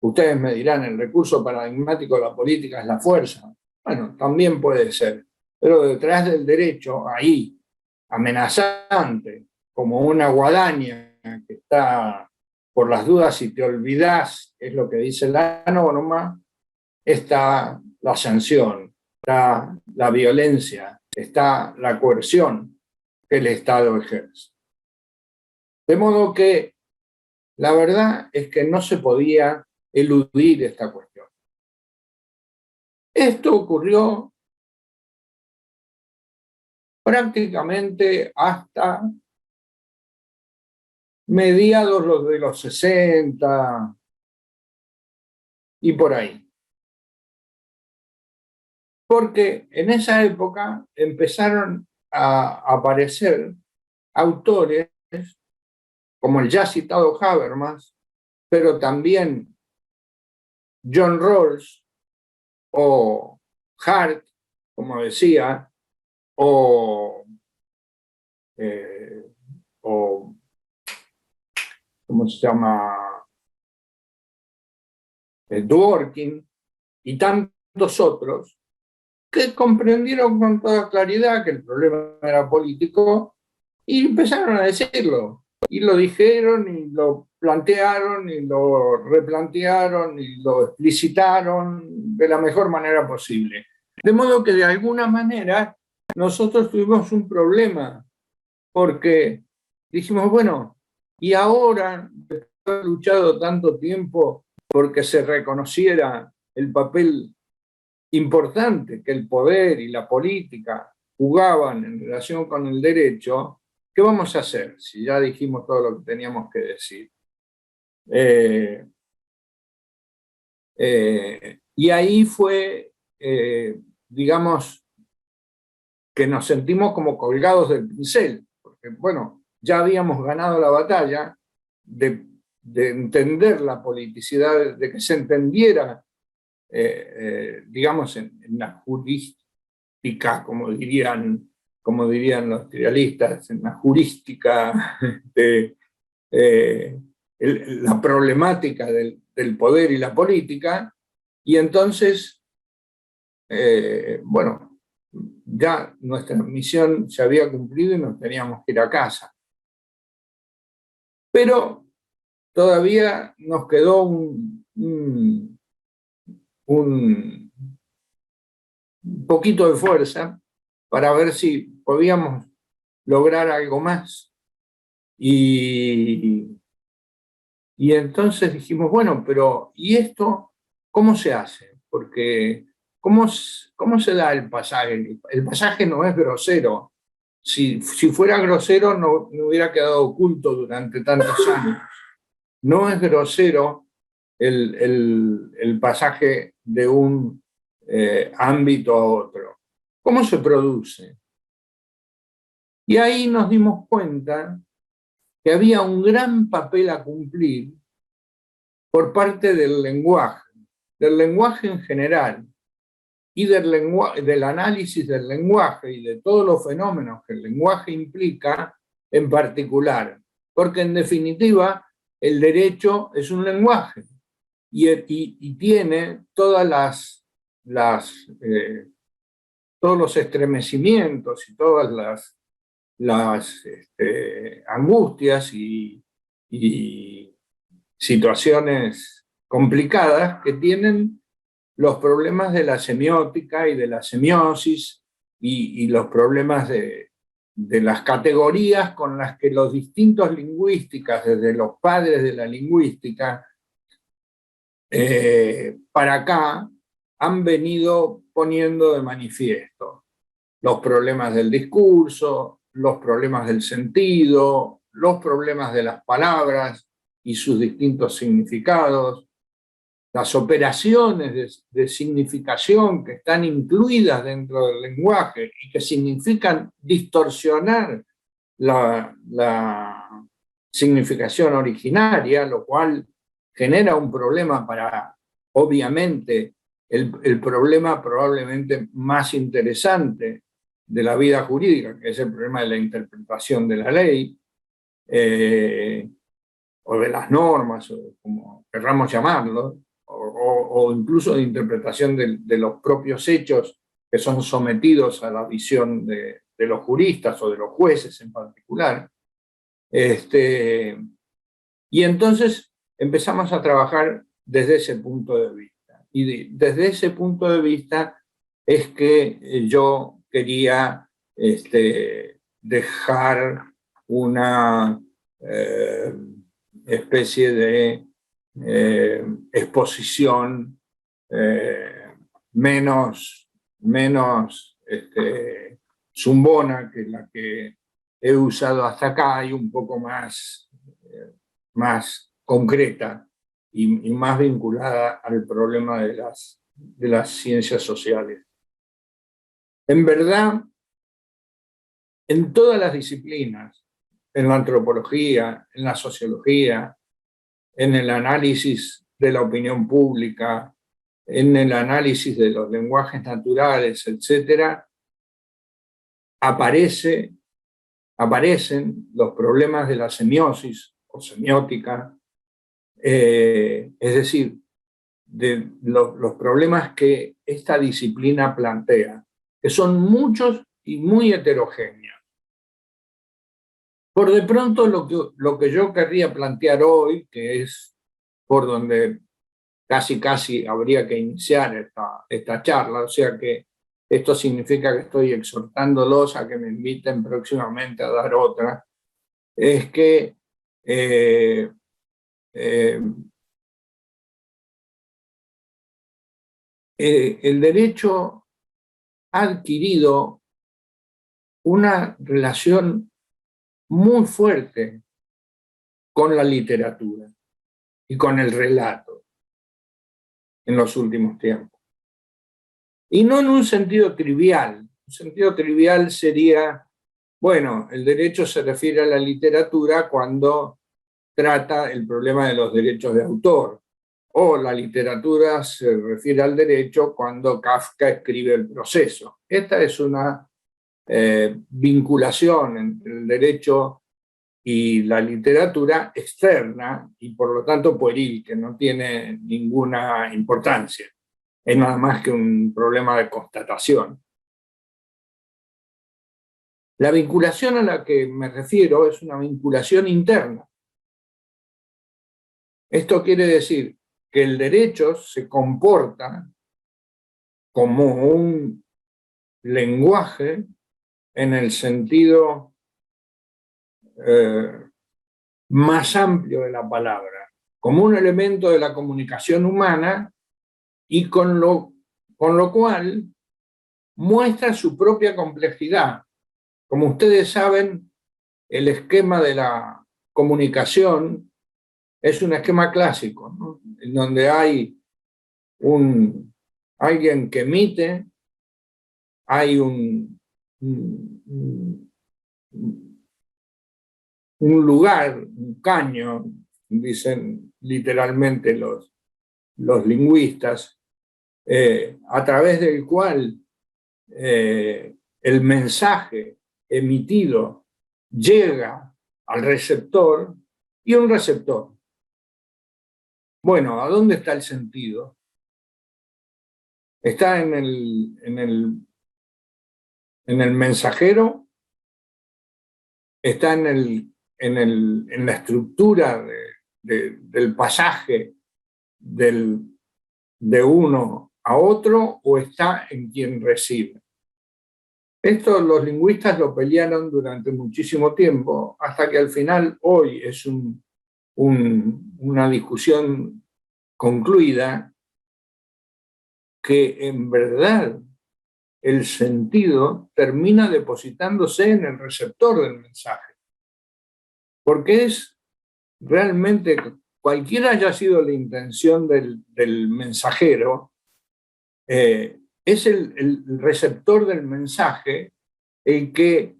Ustedes me dirán, el recurso paradigmático de la política es la fuerza. Bueno, también puede ser, pero detrás del derecho, ahí, amenazante, como una guadaña que está por las dudas si te olvidás, es lo que dice la norma, está la sanción, está la violencia, está la coerción que el Estado ejerce. De modo que la verdad es que no se podía eludir esta cuestión. Esto ocurrió prácticamente hasta mediados de los 60 y por ahí. Porque en esa época empezaron a aparecer autores como el ya citado Habermas, pero también John Rawls o Hart, como decía, o ¿cómo se llama? Dworkin y tantos otros, que comprendieron con toda claridad que el problema era político y empezaron a decirlo. Y lo dijeron, y lo plantearon, y lo replantearon, y lo explicitaron de la mejor manera posible. De modo que de alguna manera nosotros tuvimos un problema, porque dijimos, bueno, y ahora, después de haber luchado tanto tiempo porque se reconociera el papel importante que el poder y la política jugaban en relación con el derecho, ¿qué vamos a hacer si ya dijimos todo lo que teníamos que decir? Y ahí fue, digamos, que nos sentimos como colgados del pincel, porque, bueno, ya habíamos ganado la batalla de entender la politicidad, de que se entendiera, digamos, en la jurística, como dirían los trialistas, en la jurística de la problemática del poder y la política, y entonces, bueno, ya nuestra misión se había cumplido y nos teníamos que ir a casa. Pero todavía nos quedó un poquito de fuerza para ver si podíamos lograr algo más. Y entonces dijimos, bueno, pero ¿y esto cómo se hace? Porque ¿cómo se da el pasaje? El pasaje no es grosero. Si fuera grosero no hubiera quedado oculto durante tantos años. No es grosero el pasaje de un ámbito a otro. ¿Cómo se produce? Y ahí nos dimos cuenta que había un gran papel a cumplir por parte del lenguaje en general, y del análisis del lenguaje y de todos los fenómenos que el lenguaje implica en particular, porque en definitiva el derecho es un lenguaje y tiene todos los estremecimientos y todas las angustias y situaciones complicadas que tienen los problemas de la semiótica y de la semiosis y los problemas de las categorías con las que los distintos lingüísticas, desde los padres de la lingüística, para acá, han venido poniendo de manifiesto los problemas del discurso, los problemas del sentido, los problemas de las palabras y sus distintos significados, las operaciones de significación que están incluidas dentro del lenguaje y que significan distorsionar la significación originaria, lo cual genera un problema para, obviamente, el problema probablemente más interesante de la vida jurídica, que es el problema de la interpretación de la ley, o de las normas, o como querramos llamarlo, o incluso de interpretación de los propios hechos que son sometidos a la visión de los juristas o de los jueces en particular. Y entonces empezamos a trabajar desde ese punto de vista. Y desde ese punto de vista es que yo quería dejar una especie de exposición menos zumbona que la que he usado hasta acá, y un poco más concreta y más vinculada al problema de las ciencias sociales. En verdad, en todas las disciplinas, en la antropología, en la sociología, en el análisis de la opinión pública, en el análisis de los lenguajes naturales, etc., aparecen los problemas de la semiosis o semiótica, es decir, de los problemas que esta disciplina plantea, que son muchos y muy heterogéneos. Por de pronto, lo que yo querría plantear hoy, que es por donde casi habría que iniciar esta charla, o sea que esto significa que estoy exhortándolos a que me inviten próximamente a dar otra, es que el derecho ha adquirido una relación muy fuerte con la literatura y con el relato en los últimos tiempos. Y no en un sentido trivial. Un sentido trivial sería, bueno, el derecho se refiere a la literatura cuando trata el problema de los derechos de autor, o la literatura se refiere al derecho cuando Kafka escribe El proceso. Esta es una vinculación entre el derecho y la literatura externa y por lo tanto pueril, que no tiene ninguna importancia. Es nada más que un problema de constatación. La vinculación a la que me refiero es una vinculación interna. Esto quiere decir que el derecho se comporta como un lenguaje en el sentido más amplio de la palabra, como un elemento de la comunicación humana y con lo cual muestra su propia complejidad. Como ustedes saben, el esquema de la comunicación es un esquema clásico, ¿no? En donde hay alguien que emite, hay un lugar, un caño, dicen literalmente los lingüistas, a través del cual el mensaje emitido llega al receptor, y un receptor. Bueno, ¿a dónde está el sentido? Está en el mensajero, está en la estructura del pasaje de uno a otro o está en quien recibe. Esto los lingüistas lo pelearon durante muchísimo tiempo, hasta que al final hoy es una discusión concluida que en verdad el sentido termina depositándose en el receptor del mensaje. Porque es realmente, cualquiera haya sido la intención del mensajero, es el receptor del mensaje el que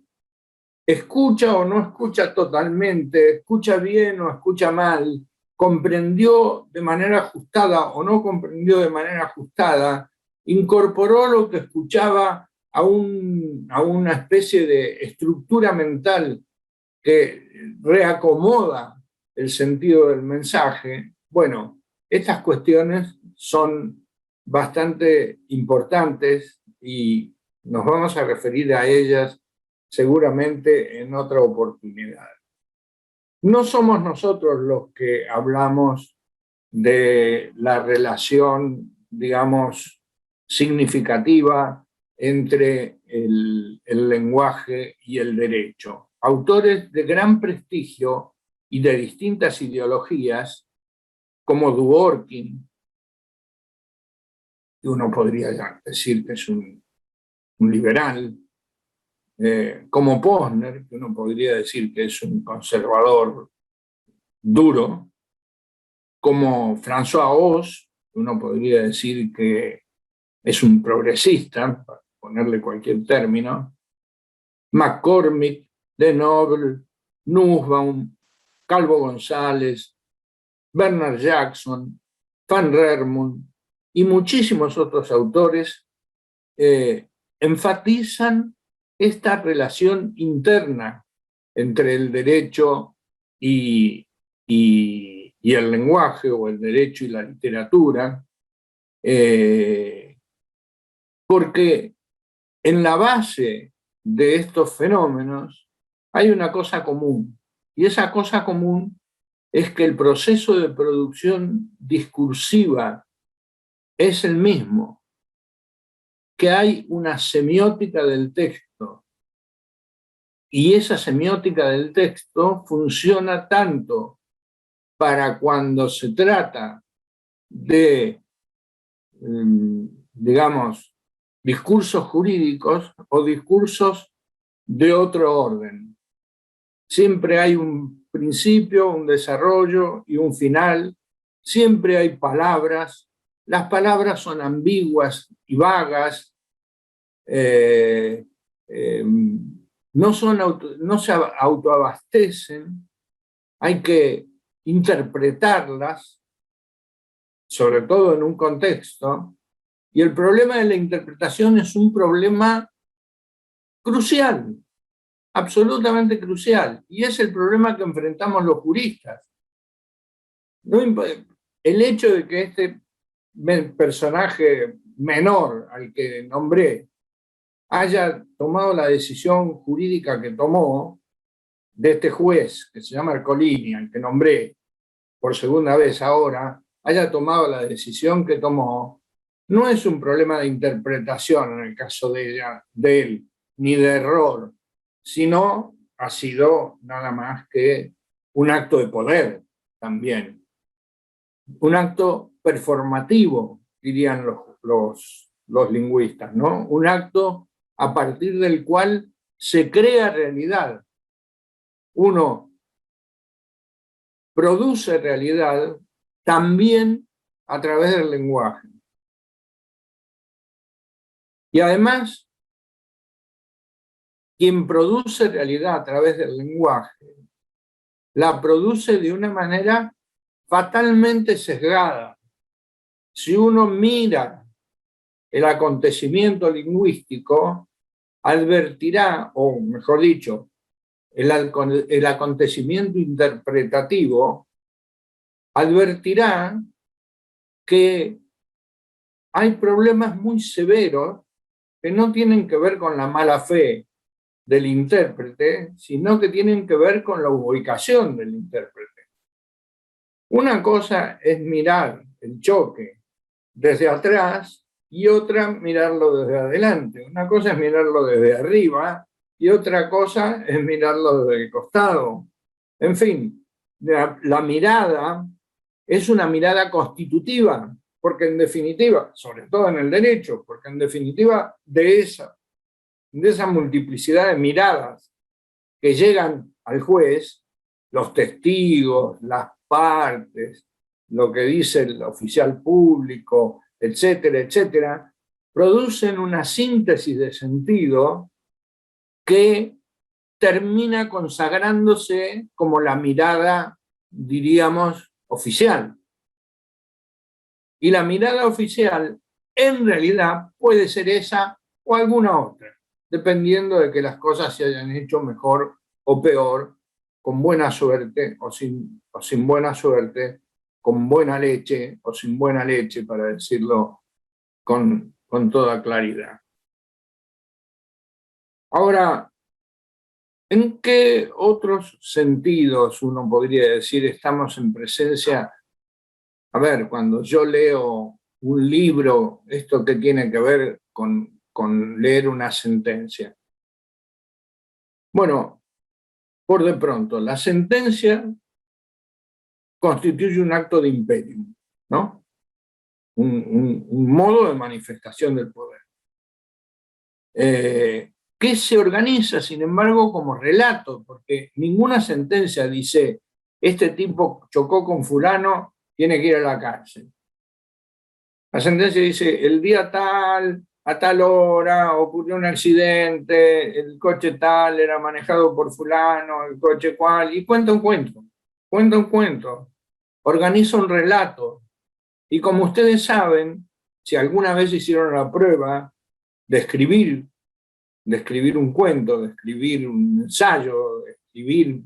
escucha o no escucha totalmente, escucha bien o escucha mal, comprendió de manera ajustada o no comprendió de manera ajustada, incorporó lo que escuchaba a una especie de estructura mental que reacomoda el sentido del mensaje. Bueno, estas cuestiones son bastante importantes y nos vamos a referir a ellas seguramente en otra oportunidad. No somos nosotros los que hablamos de la relación, digamos, significativa entre el lenguaje y el derecho. Autores de gran prestigio y de distintas ideologías, como Dworkin, que uno podría decir que es un liberal, como Posner, que uno podría decir que es un conservador duro, como François Hoss, que uno podría decir que es un progresista, para ponerle cualquier término, McCormick, De Noble, Nussbaum, Calvo González, Bernard Jackson, Van Rermund y muchísimos otros autores enfatizan esta relación interna entre el derecho y el lenguaje, o el derecho y la literatura, porque en la base de estos fenómenos hay una cosa común, y esa cosa común es que el proceso de producción discursiva es el mismo, que hay una semiótica del texto, y esa semiótica del texto funciona tanto para cuando se trata de, digamos, discursos jurídicos o discursos de otro orden. Siempre hay un principio, un desarrollo y un final. Siempre hay palabras. Las palabras son ambiguas y vagas. No se autoabastecen. Hay que interpretarlas, sobre todo en un contexto. Y el problema de la interpretación es un problema crucial, absolutamente crucial, y es el problema que enfrentamos los juristas. El hecho de que este personaje menor al que nombré haya tomado la decisión jurídica que tomó, de este juez que se llama Ercolini, al que nombré por segunda vez ahora, haya tomado la decisión que tomó, no es un problema de interpretación en el caso de él, ni de error, sino ha sido nada más que un acto de poder también. Un acto performativo, dirían los lingüistas, ¿no? Un acto a partir del cual se crea realidad. Uno produce realidad también a través del lenguaje. Y además, quien produce realidad a través del lenguaje, la produce de una manera fatalmente sesgada. Si uno mira el acontecimiento lingüístico, advertirá, o mejor dicho, el acontecimiento interpretativo, advertirá que hay problemas muy severos que no tienen que ver con la mala fe del intérprete, sino que tienen que ver con la ubicación del intérprete. Una cosa es mirar el choque desde atrás y otra mirarlo desde adelante. Una cosa es mirarlo desde arriba y otra cosa es mirarlo desde el costado. En fin, la mirada es una mirada constitutiva, porque en definitiva, sobre todo en el derecho, porque en definitiva de esa multiplicidad de miradas que llegan al juez, los testigos, las partes, lo que dice el oficial público, etcétera, etcétera, producen una síntesis de sentido que termina consagrándose como la mirada, diríamos, oficial. Y la mirada oficial, en realidad, puede ser esa o alguna otra, dependiendo de que las cosas se hayan hecho mejor o peor, con buena suerte o sin buena suerte, con buena leche o sin buena leche, para decirlo con toda claridad. Ahora, ¿en qué otros sentidos uno podría decir estamos en presencia? A ver, cuando yo leo un libro, ¿esto qué tiene que ver con leer una sentencia? Bueno, por de pronto, la sentencia constituye un acto de imperium, ¿no? Un modo de manifestación del poder. Que se organiza, sin embargo, como relato, porque ninguna sentencia dice, este tipo chocó con fulano, tiene que ir a la cárcel. La sentencia dice, el día tal, a tal hora, ocurrió un accidente, el coche tal era manejado por fulano, el coche cual, y cuenta un cuento, organiza un relato. Y como ustedes saben, si alguna vez hicieron la prueba de escribir un cuento, de escribir un ensayo, de escribir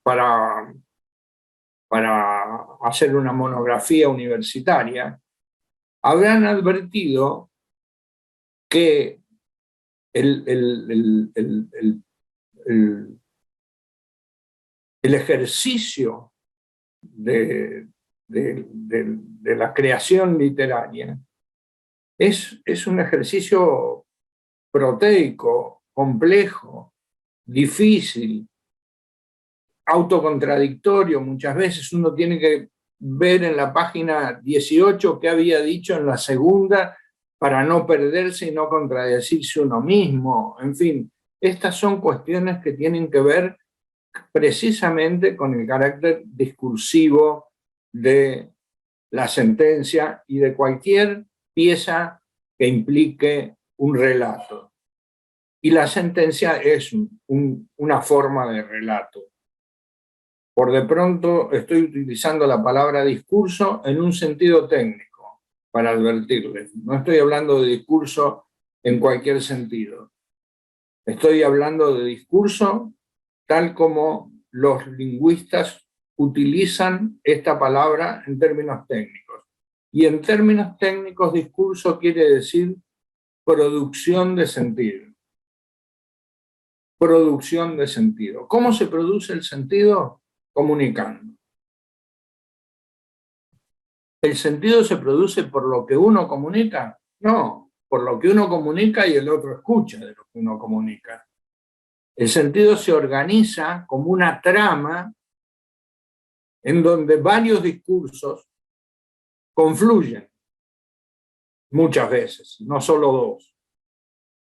para hacer una monografía universitaria, habrán advertido que el ejercicio de la creación literaria es un ejercicio proteico, complejo, difícil, autocontradictorio. Muchas veces uno tiene que ver en la página 18 qué había dicho en la segunda para no perderse y no contradecirse uno mismo. En fin, estas son cuestiones que tienen que ver precisamente con el carácter discursivo de la sentencia y de cualquier pieza que implique un relato. Y la sentencia es una forma de relato. Por de pronto estoy utilizando la palabra discurso en un sentido técnico, para advertirles. No estoy hablando de discurso en cualquier sentido. Estoy hablando de discurso tal como los lingüistas utilizan esta palabra en términos técnicos. Y en términos técnicos, discurso quiere decir producción de sentido. Producción de sentido. ¿Cómo se produce el sentido? Comunicando. ¿El sentido se produce por lo que uno comunica? No, por lo que uno comunica y el otro escucha de lo que uno comunica. El sentido se organiza como una trama en donde varios discursos confluyen, muchas veces, no solo dos.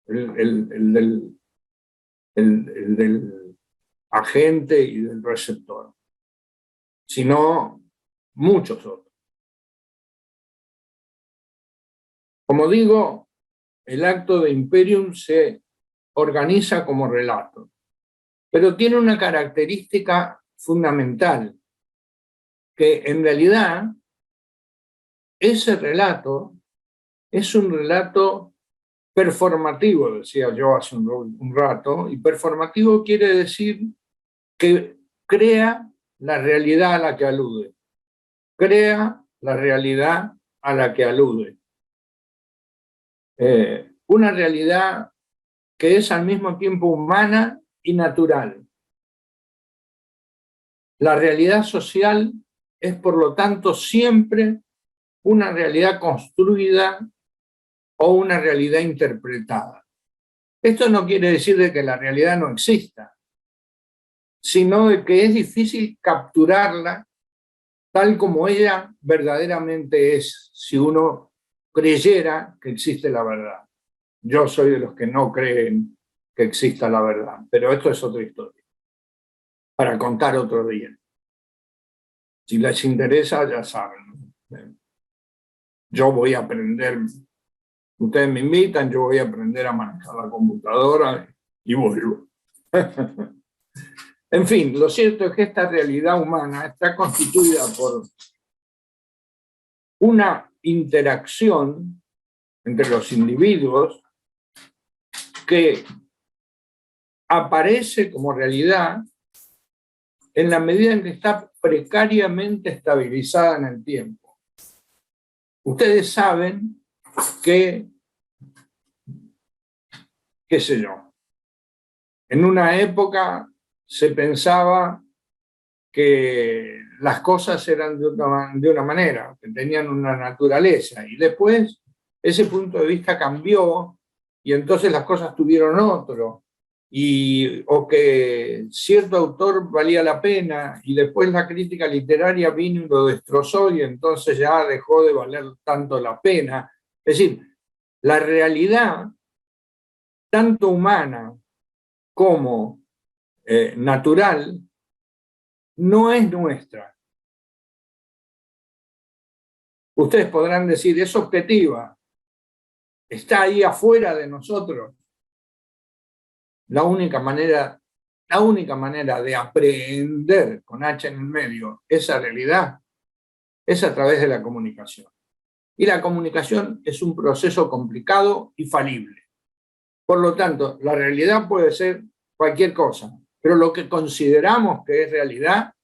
El del agente y del receptor, sino muchos otros. Como digo, el acto de imperium se organiza como relato, pero tiene una característica fundamental, que en realidad ese relato es un relato performativo, decía yo hace un rato, y performativo quiere decir que crea la realidad a la que alude. Crea la realidad a la que alude. Una realidad que es al mismo tiempo humana y natural. La realidad social es, por lo tanto, siempre una realidad construida o una realidad interpretada. Esto no quiere decir de que la realidad no exista, sino de que es difícil capturarla tal como ella verdaderamente es, si uno creyera que existe la verdad. Yo soy de los que no creen que exista la verdad, pero esto es otra historia, para contar otro día. Si les interesa, ya saben. Yo voy a aprender, ustedes me invitan, yo voy a aprender a manejar la computadora y vuelvo. En fin, lo cierto es que esta realidad humana está constituida por una interacción entre los individuos que aparece como realidad en la medida en que está precariamente estabilizada en el tiempo. Ustedes saben que, qué sé yo, en una época se pensaba que las cosas eran de una manera, que tenían una naturaleza, y después ese punto de vista cambió y entonces las cosas tuvieron otro, o que cierto autor valía la pena y después la crítica literaria vino y lo destrozó y entonces ya dejó de valer tanto la pena. Es decir, la realidad, tanto humana como natural, no es nuestra. Ustedes podrán decir, es objetiva, está ahí afuera de nosotros. La única manera de aprehender, con H en el medio, esa realidad es a través de la comunicación. Y la comunicación es un proceso complicado y falible. Por lo tanto, la realidad puede ser cualquier cosa, pero lo que consideramos que es realidad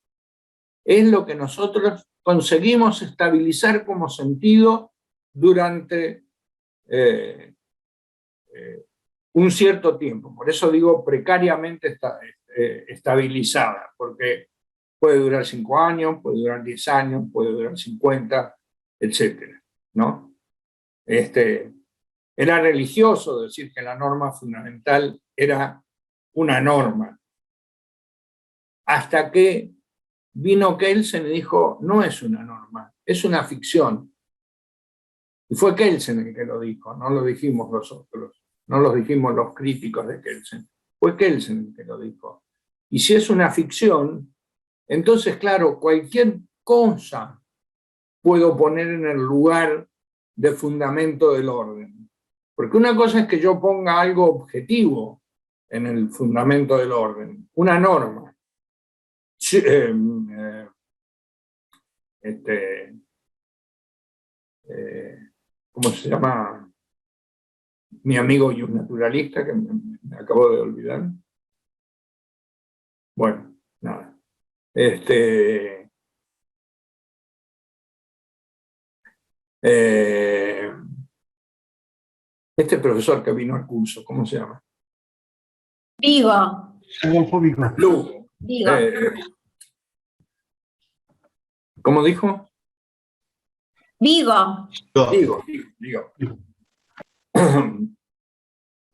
es lo que nosotros conseguimos estabilizar como sentido durante un cierto tiempo. Por eso digo precariamente estabilizada, porque puede durar 5 años, puede durar 10 años, puede durar 50, etcétera, ¿no? Era religioso decir que la norma fundamental era una norma, hasta que vino Kelsen y dijo, no es una norma, es una ficción. Y fue Kelsen el que lo dijo, no lo dijimos nosotros, no lo dijimos los críticos de Kelsen, fue Kelsen el que lo dijo. Y si es una ficción, entonces, claro, cualquier cosa puedo poner en el lugar de fundamento del orden. Porque una cosa es que yo ponga algo objetivo en el fundamento del orden, una norma. ¿Cómo se llama? Mi amigo y un naturalista, que me acabo de olvidar. Bueno, nada. Este profesor que vino al curso, ¿cómo se llama? Vigo. Adolfo Vigo. Lugo. Vigo. ¿Cómo dijo? Vigo. Digo.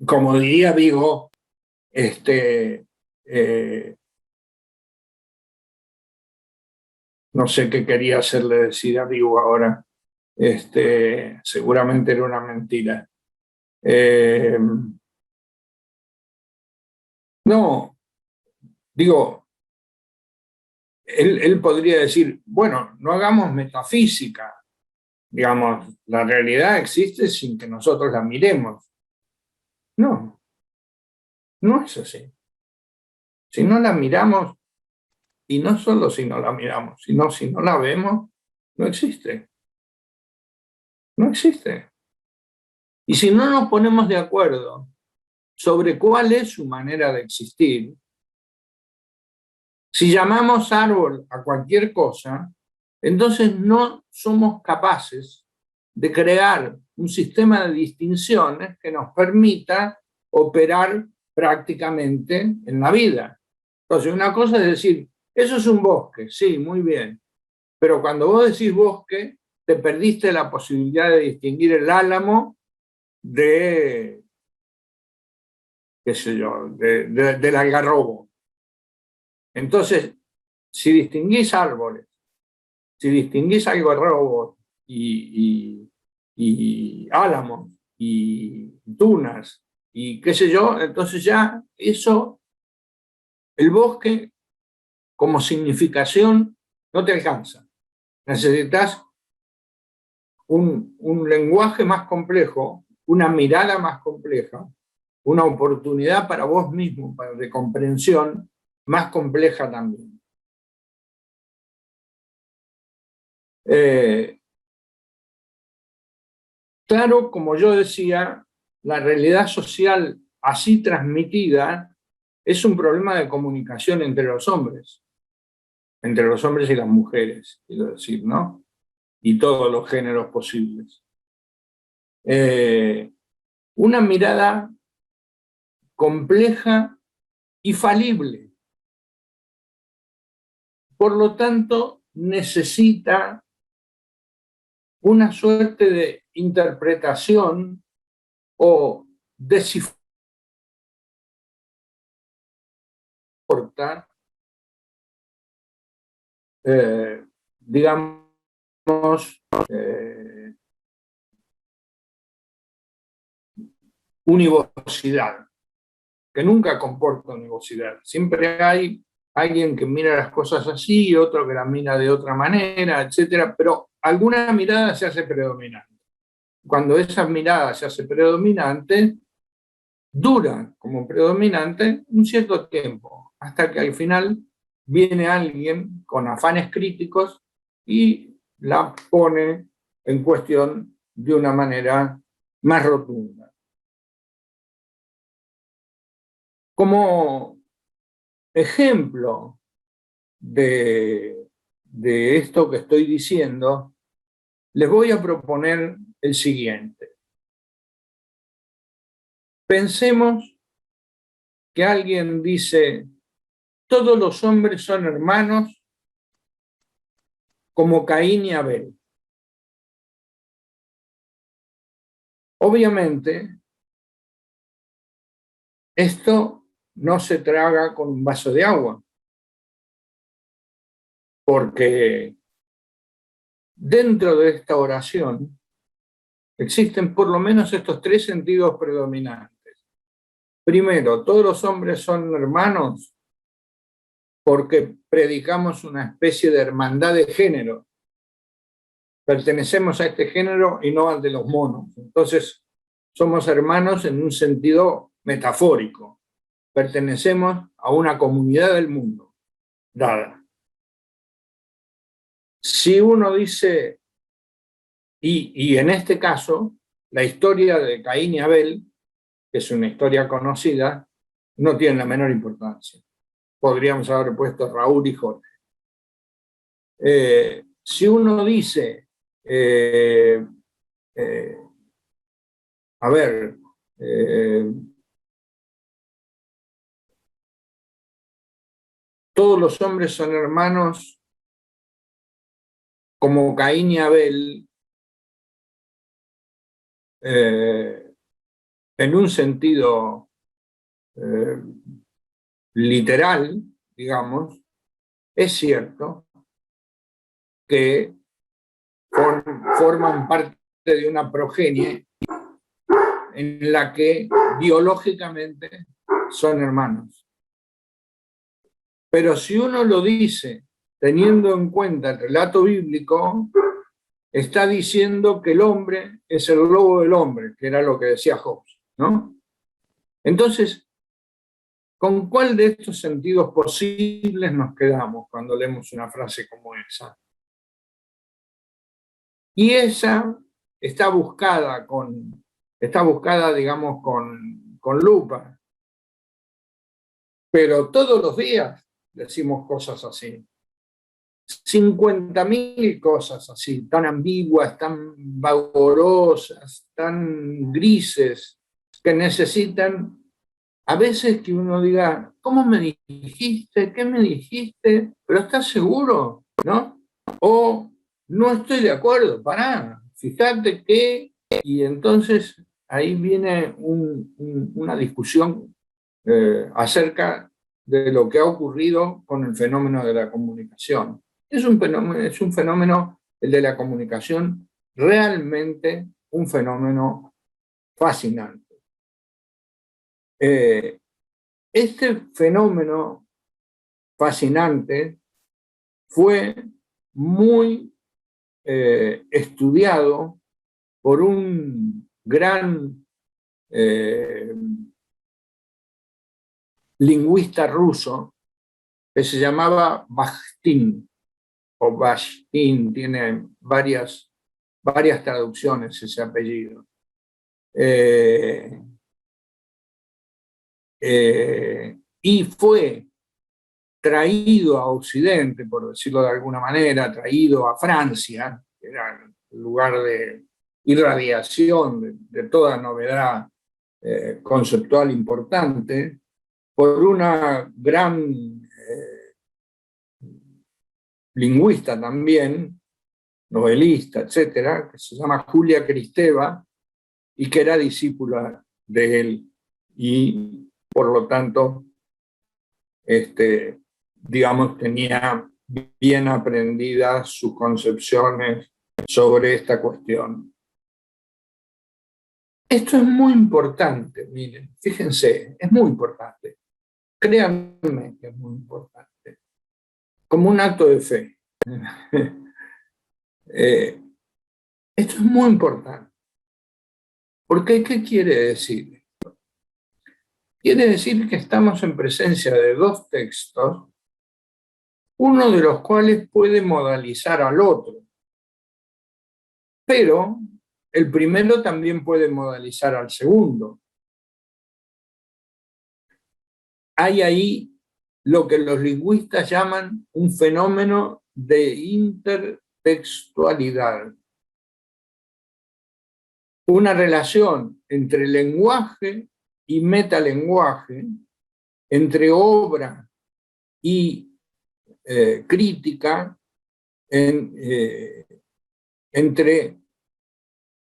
Como diría Vigo, no sé qué quería hacerle decir a Vigo ahora, seguramente era una mentira. No, digo, él podría decir, bueno, no hagamos metafísica, digamos, la realidad existe sin que nosotros la miremos. No, no es así. Si no la miramos, y no solo si no la miramos, sino si no la vemos, no existe. No existe. Y si no nos ponemos de acuerdo sobre cuál es su manera de existir, si llamamos árbol a cualquier cosa, entonces no somos capaces de crear un sistema de distinciones que nos permita operar prácticamente en la vida. Entonces, una cosa es decir, eso es un bosque, sí, muy bien, pero cuando vos decís bosque, te perdiste la posibilidad de distinguir el álamo de, qué sé yo, del algarrobo. Entonces, si distinguís árboles, si distinguís algarrobos y álamos y dunas y qué sé yo, entonces ya eso, el bosque como significación no te alcanza. Necesitas un lenguaje más complejo, una mirada más compleja, una oportunidad para vos mismo, de comprensión más compleja también. Claro, como yo decía, la realidad social así transmitida es un problema de comunicación entre los hombres y las mujeres, quiero decir, ¿no? Y todos los géneros posibles. Una mirada compleja y falible. Por lo tanto, necesita una suerte de interpretación o descifrar, digamos, univocidad, que nunca comporta univocidad. Siempre hay alguien que mira las cosas así y otro que las mira de otra manera, etcétera, pero alguna mirada se hace predominante. Cuando esa mirada se hace predominante, dura como predominante un cierto tiempo, hasta que al final viene alguien con afanes críticos y la pone en cuestión de una manera más rotunda. Como ejemplo de esto que estoy diciendo, les voy a proponer el siguiente. Pensemos que alguien dice, todos los hombres son hermanos como Caín y Abel. Obviamente, esto no se traga con un vaso de agua, porque dentro de esta oración existen por lo menos estos tres sentidos predominantes. Primero, todos los hombres son hermanos porque predicamos una especie de hermandad de género. Pertenecemos a este género y no al de los monos. Entonces, somos hermanos en un sentido metafórico. Pertenecemos a una comunidad del mundo dada. Si uno dice, y en este caso, la historia de Caín y Abel, que es una historia conocida, no tiene la menor importancia. Podríamos haber puesto Raúl y Jorge. Si uno dice, todos los hombres son hermanos como Caín y Abel, en un sentido literal, digamos, es cierto que forman parte de una progenie en la que biológicamente son hermanos. Pero si uno lo dice teniendo en cuenta el relato bíblico, está diciendo que el hombre es el lobo del hombre, que era lo que decía Hobbes, ¿no? Entonces, ¿con cuál de estos sentidos posibles nos quedamos cuando leemos una frase como esa? Y esa está buscada, digamos, con lupa. Pero todos los días decimos cosas así. 50.000 cosas así, tan ambiguas, tan vaporosas, tan grises, que necesitan a veces que uno diga, ¿cómo me dijiste? ¿Qué me dijiste? ¿Pero estás seguro? ¿No? O no estoy de acuerdo, pará, fíjate que, y entonces ahí viene una discusión acerca de lo que ha ocurrido con el fenómeno de la comunicación. Es un fenómeno, el de la comunicación, realmente un fenómeno fascinante. Este fenómeno fascinante fue muy estudiado por un gran lingüista ruso que se llamaba Bakhtin, o Bakhtin, tiene varias traducciones ese apellido. Y fue traído a Occidente, por decirlo de alguna manera, traído a Francia, que era el lugar de irradiación de toda novedad conceptual importante, por una gran lingüista también, novelista, etcétera, que se llama Julia Kristeva, y que era discípula de él, y por lo tanto, digamos, tenía bien aprendidas sus concepciones sobre esta cuestión. Esto es muy importante, miren, fíjense, es muy importante. Créanme que es muy importante. Como un acto de fe. Esto es muy importante. Porque, ¿qué quiere decir? Quiere decir que estamos en presencia de dos textos, uno de los cuales puede modalizar al otro. Pero el primero también puede modalizar al segundo. Hay ahí lo que los lingüistas llaman un fenómeno de intertextualidad. Una relación entre lenguaje y metalenguaje, entre obra y crítica, entre,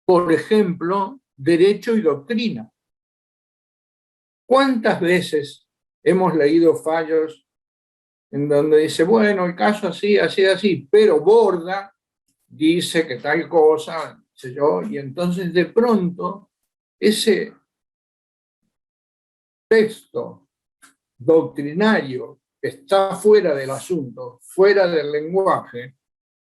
por ejemplo, derecho y doctrina. ¿Cuántas veces hemos leído fallos en donde dice, bueno, el caso así, así, así, pero Borda dice que tal cosa, sé yo, y entonces de pronto ese texto doctrinario que está fuera del asunto, fuera del lenguaje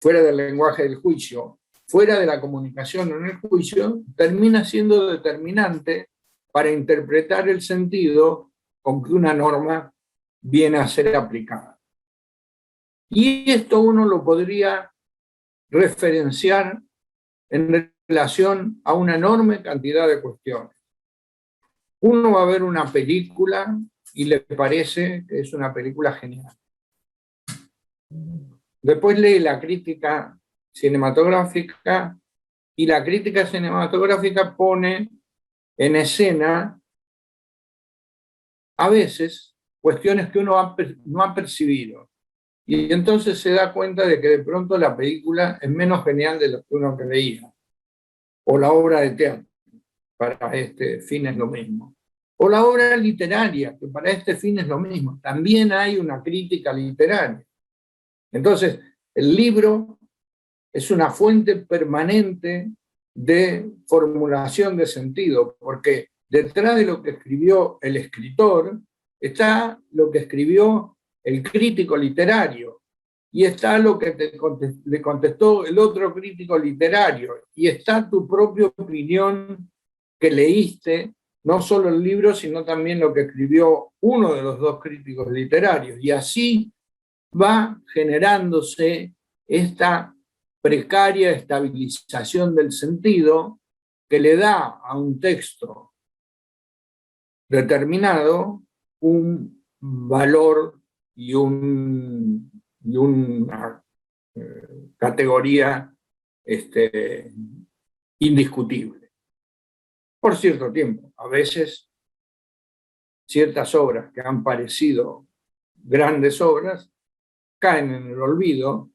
del juicio, fuera de la comunicación en el juicio, termina siendo determinante para interpretar el sentido con que una norma viene a ser aplicada. Y esto uno lo podría referenciar en relación a una enorme cantidad de cuestiones. Uno va a ver una película y le parece que es una película genial. Después lee la crítica cinematográfica y la crítica cinematográfica pone en escena a veces cuestiones que uno no ha percibido. Y entonces se da cuenta de que de pronto la película es menos genial de lo que uno creía. O la obra de teatro, para este fin es lo mismo. O la obra literaria, que para este fin es lo mismo. También hay una crítica literaria. Entonces, el libro es una fuente permanente de formulación de sentido, porque detrás de lo que escribió el escritor está lo que escribió el crítico literario, y está lo que le contestó el otro crítico literario, y está tu propia opinión que leíste, no solo el libro, sino también lo que escribió uno de los dos críticos literarios, y así va generándose esta precaria estabilización del sentido que le da a un texto determinado un valor y una categoría indiscutible. Por cierto tiempo, a veces ciertas obras que han parecido grandes obras caen en el olvido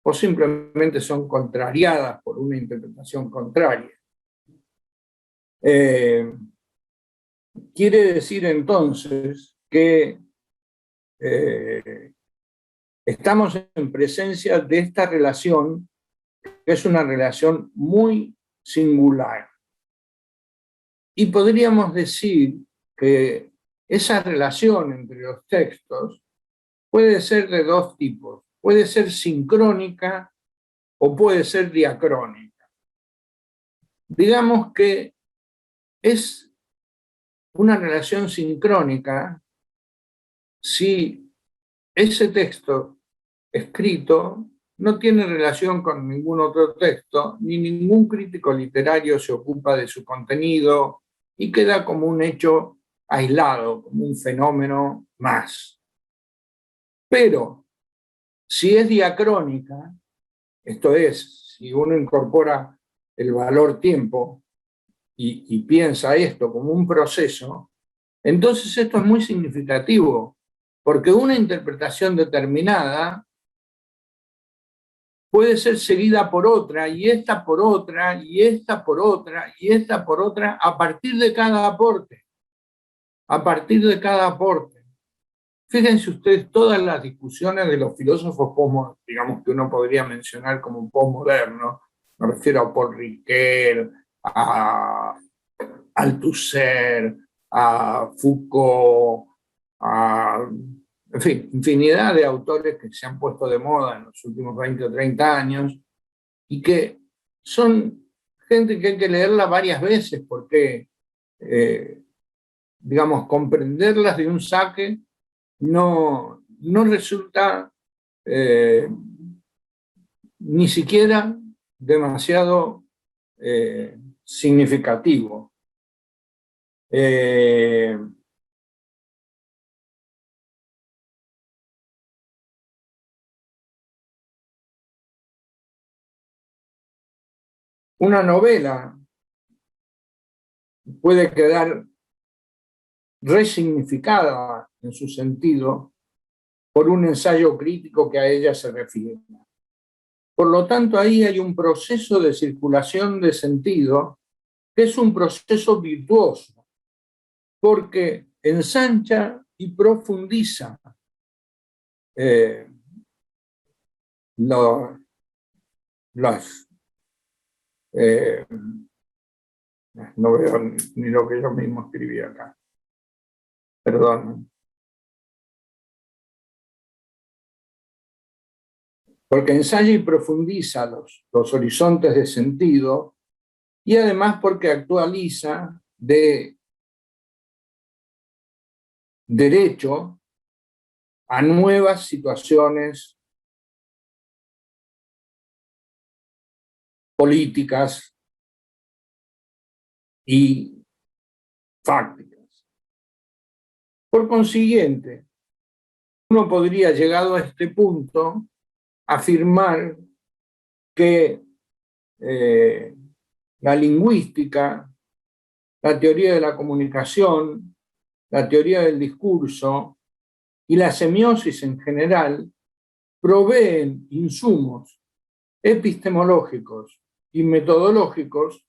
o simplemente son contrariadas por una interpretación contraria. Quiere decir entonces que estamos en presencia de esta relación, que es una relación muy singular. Y podríamos decir que esa relación entre los textos puede ser de dos tipos. Puede ser sincrónica o puede ser diacrónica. Digamos que es una relación sincrónica si ese texto escrito no tiene relación con ningún otro texto, ni ningún crítico literario se ocupa de su contenido y queda como un hecho aislado, como un fenómeno más. Pero si es diacrónica, esto es, si uno incorpora el valor tiempo y piensa esto como un proceso, entonces esto es muy significativo, porque una interpretación determinada puede ser seguida por otra, y esta por otra, y esta por otra, y esta por otra, a partir de cada aporte. A partir de cada aporte. Fíjense ustedes todas las discusiones de los filósofos digamos que uno podría mencionar como postmodernos, me refiero a Paul Ricoeur, a Althusser, a Foucault, en fin, infinidad de autores que se han puesto de moda en los últimos 20 o 30 años y que son gente que hay que leerla varias veces porque, digamos, comprenderlas de un saque no resulta ni siquiera demasiado significativo. Una novela puede quedar resignificada en su sentido por un ensayo crítico que a ella se refiere. Por lo tanto, ahí hay un proceso de circulación de sentido que es un proceso virtuoso, porque ensancha y profundiza no veo ni lo que yo mismo escribí acá. Perdón. Porque ensaya y profundiza los horizontes de sentido y además porque actualiza de derecho a nuevas situaciones políticas y fácticas. Por consiguiente, uno podría, llegado a este punto, afirmar que la lingüística, la teoría de la comunicación, la teoría del discurso y la semiosis en general proveen insumos epistemológicos y metodológicos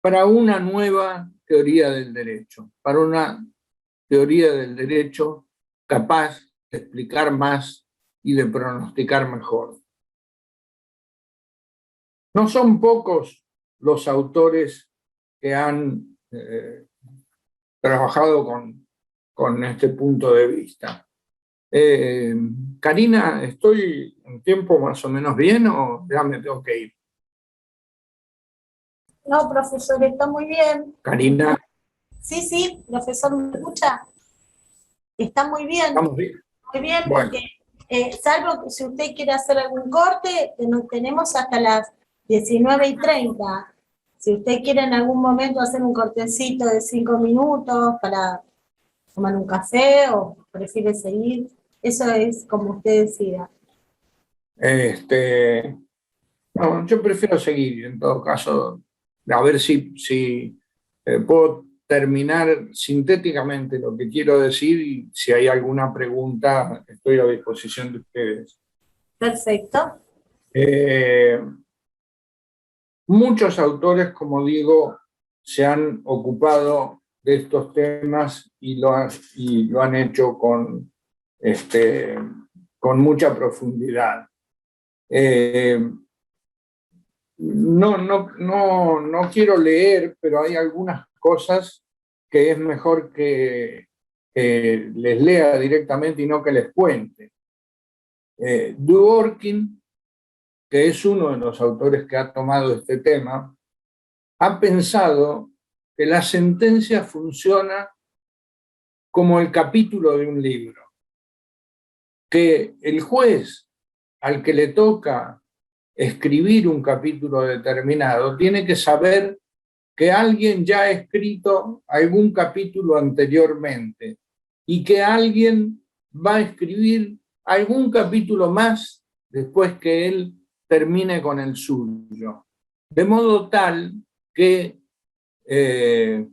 para una nueva teoría del derecho, para una teoría del derecho capaz de explicar más y de pronosticar mejor. No son pocos los autores que han trabajado con este punto de vista. Karina, ¿estoy en tiempo más o menos bien o ya me tengo que ir? No, profesor, está muy bien. Karina. Sí, profesor, ¿me escucha? Está muy bien. ¿Estamos bien? Muy bien, Bueno. porque salvo que si usted quiere hacer algún corte, nos tenemos hasta las 19:30. Si usted quiere en algún momento hacer un cortecito de 5 minutos para tomar un café o prefiere seguir, eso es como usted decida. No, yo prefiero seguir, en todo caso, a ver si puedo terminar sintéticamente lo que quiero decir y si hay alguna pregunta, estoy a disposición de ustedes. Perfecto. Muchos autores, como digo, se han ocupado de estos temas y lo han hecho con mucha profundidad. No quiero leer, pero hay algunas cosas que es mejor que les lea directamente y no que les cuente. Dworkin, que es uno de los autores que ha tomado este tema, ha pensado que la sentencia funciona como el capítulo de un libro, que el juez al que le toca escribir un capítulo determinado tiene que saber que alguien ya ha escrito algún capítulo anteriormente y que alguien va a escribir algún capítulo más después que él termine con el suyo. De modo tal que él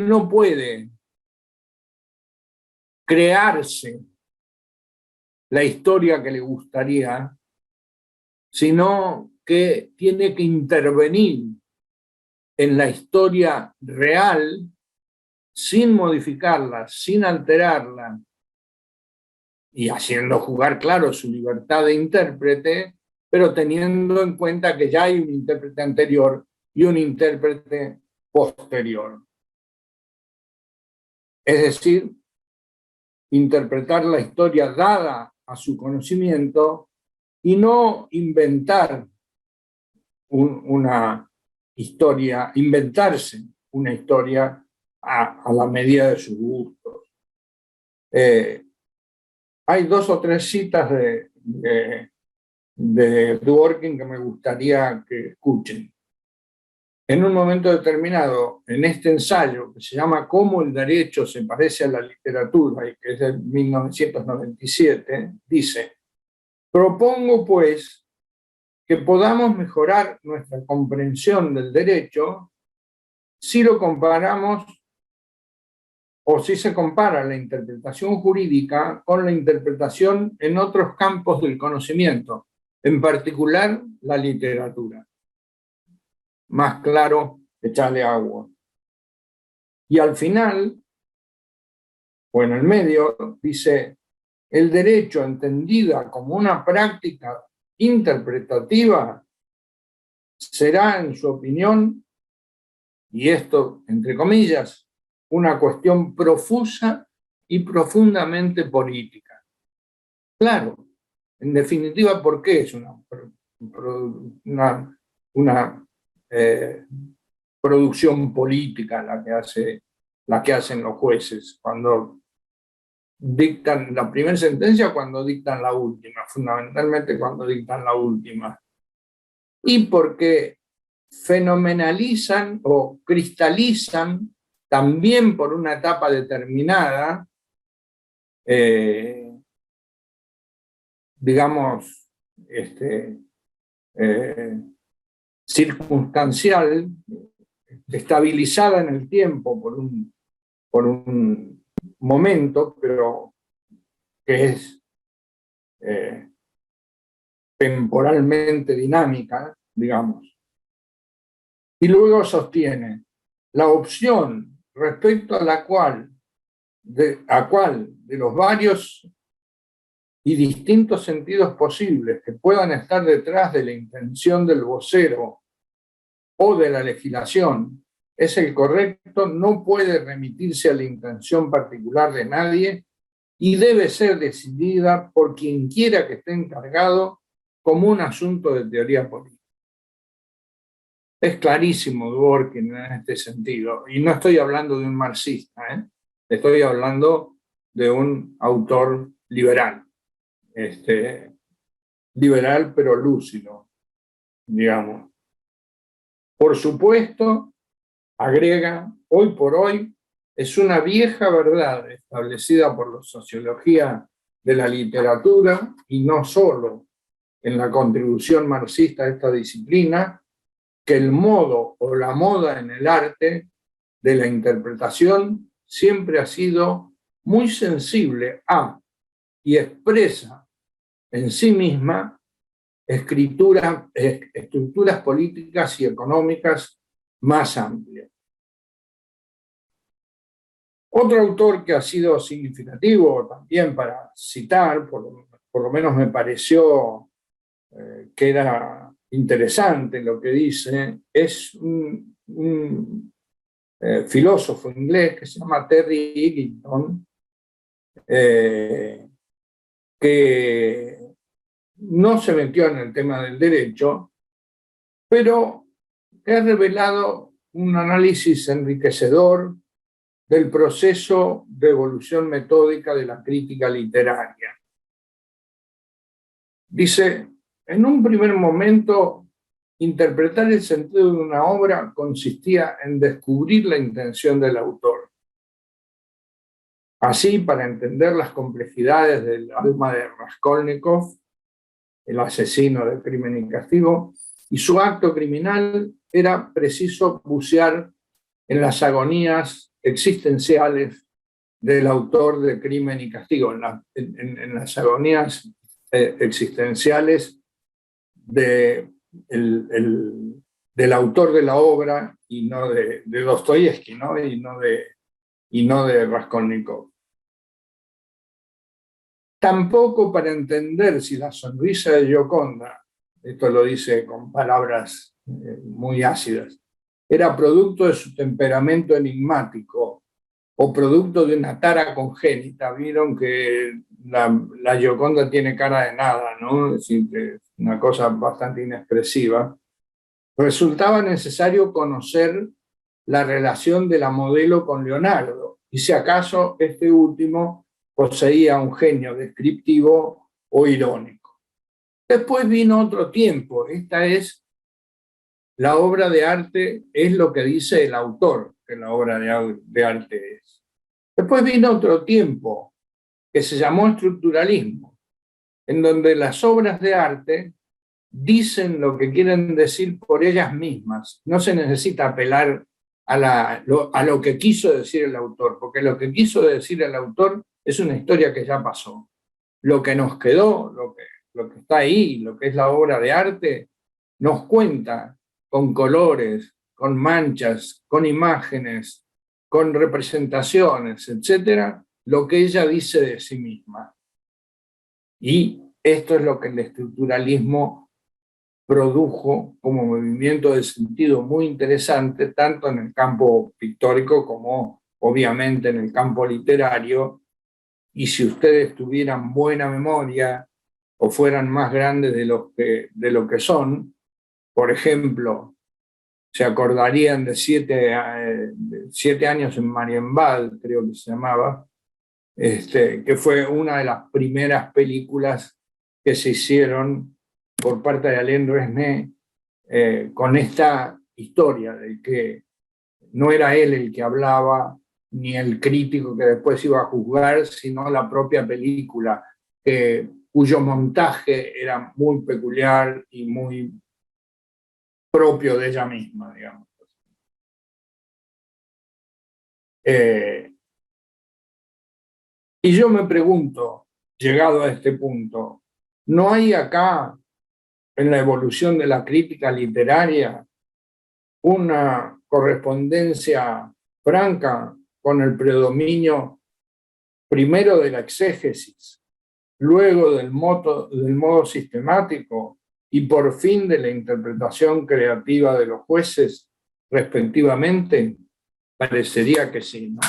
no puede crearse la historia que le gustaría, sino que tiene que intervenir en la historia real sin modificarla, sin alterarla, y haciendo jugar, claro, su libertad de intérprete, pero teniendo en cuenta que ya hay un intérprete anterior y un intérprete posterior. Es decir, interpretar la historia dada a su conocimiento y no inventar una historia, inventarse una historia a la medida de sus gustos. Hay 2 o 3 citas de Dworkin que me gustaría que escuchen. En un momento determinado, en este ensayo que se llama Cómo el derecho se parece a la literatura, y que es de 1997, dice: propongo, pues, que podamos mejorar nuestra comprensión del derecho si lo comparamos, o si se compara la interpretación jurídica con la interpretación en otros campos del conocimiento, en particular la literatura. Más claro, echarle agua. Y al final, o en el medio, dice: el derecho, entendida como una práctica interpretativa, será, en su opinión, y esto entre comillas, una cuestión profusa y profundamente política. Claro, en definitiva, ¿por qué es una producción política la que hacen los jueces cuando dictan la primera sentencia, cuando dictan la última, fundamentalmente cuando dictan la última? Y porque fenomenalizan o cristalizan también por una etapa determinada, digamos, circunstancial, estabilizada en el tiempo por un momento, pero que es temporalmente dinámica, digamos. Y luego sostiene: la opción respecto a la cual de los varios y distintos sentidos posibles que puedan estar detrás de la intención del vocero o de la legislación es el correcto, no puede remitirse a la intención particular de nadie y debe ser decidida por quien quiera que esté encargado como un asunto de teoría política. Es clarísimo Dworkin en este sentido, y no estoy hablando de un marxista, estoy hablando de un autor liberal, liberal pero lúcido, digamos. Por supuesto, agrega, hoy por hoy es una vieja verdad establecida por la sociología de la literatura, y no solo en la contribución marxista a esta disciplina, que el modo o la moda en el arte de la interpretación siempre ha sido muy sensible a y expresa en sí misma estructuras políticas y económicas más amplias. Otro autor que ha sido significativo también para citar, por lo menos me pareció que era interesante lo que dice, es un filósofo inglés que se llama Terry Eagleton, que no se metió en el tema del derecho, pero que ha revelado un análisis enriquecedor del proceso de evolución metódica de la crítica literaria. Dice, en un primer momento, interpretar el sentido de una obra consistía en descubrir la intención del autor. Así, para entender las complejidades del alma de Raskolnikov, el asesino de Crimen y Castigo, y su acto criminal, era preciso bucear en las agonías existenciales del autor de Crimen y Castigo, en las agonías existenciales del autor de la obra y no de Dostoyevsky, ¿no? y no de Raskolnikov. Tampoco para entender si la sonrisa de Gioconda, esto lo dice con palabras muy ácidas, era producto de su temperamento enigmático o producto de una tara congénita. Vieron que la Gioconda tiene cara de nada, ¿no? Es decir, que es una cosa bastante inexpresiva. Resultaba necesario conocer la relación de la modelo con Leonardo, y si acaso este último poseía un genio descriptivo o irónico. Después vino otro tiempo. Esta es la obra de arte, es lo que dice el autor que la obra de arte es. Después vino otro tiempo que se llamó estructuralismo, en donde las obras de arte dicen lo que quieren decir por ellas mismas. No se necesita apelar a lo que quiso decir el autor, porque lo que quiso decir el autor es una historia que ya pasó. Lo que nos quedó, lo que está ahí, lo que es la obra de arte, nos cuenta con colores, con manchas, con imágenes, con representaciones, etcétera, lo que ella dice de sí misma. Y esto es lo que el estructuralismo produjo como movimiento de sentido muy interesante, tanto en el campo pictórico como obviamente en el campo literario. Y si ustedes tuvieran buena memoria o fueran más grandes de lo que son, por ejemplo, se acordarían de 7 años en Marienbad, creo que se llamaba, que fue una de las primeras películas que se hicieron por parte de Alain Resnais, con esta historia de que no era él el que hablaba, ni el crítico que después iba a juzgar, sino la propia película, cuyo montaje era muy peculiar y muy propio de ella misma, digamos. Y yo me pregunto, llegado a este punto, ¿no hay acá, en la evolución de la crítica literaria, una correspondencia franca con el predominio primero de la exégesis, luego del modo sistemático y por fin de la interpretación creativa de los jueces, respectivamente? Parecería que sí, ¿no?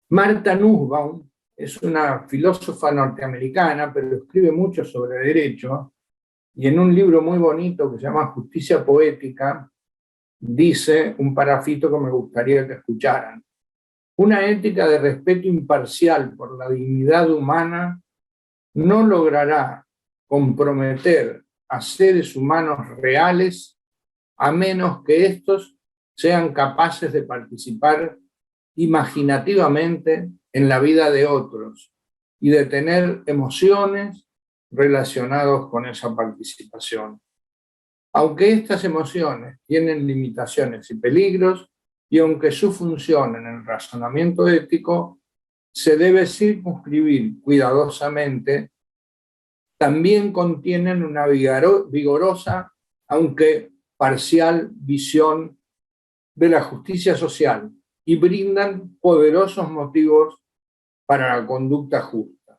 Martha Nussbaum es una filósofa norteamericana, pero escribe mucho sobre derecho, y en un libro muy bonito que se llama Justicia Poética, dice un parafito que me gustaría que escucharan. Una ética de respeto imparcial por la dignidad humana no logrará comprometer a seres humanos reales a menos que estos sean capaces de participar imaginativamente en la vida de otros y de tener emociones relacionadas con esa participación. Aunque estas emociones tienen limitaciones y peligros, y aunque su función en el razonamiento ético se debe circunscribir cuidadosamente, también contienen una vigorosa, aunque parcial, visión de la justicia social y brindan poderosos motivos para la conducta justa.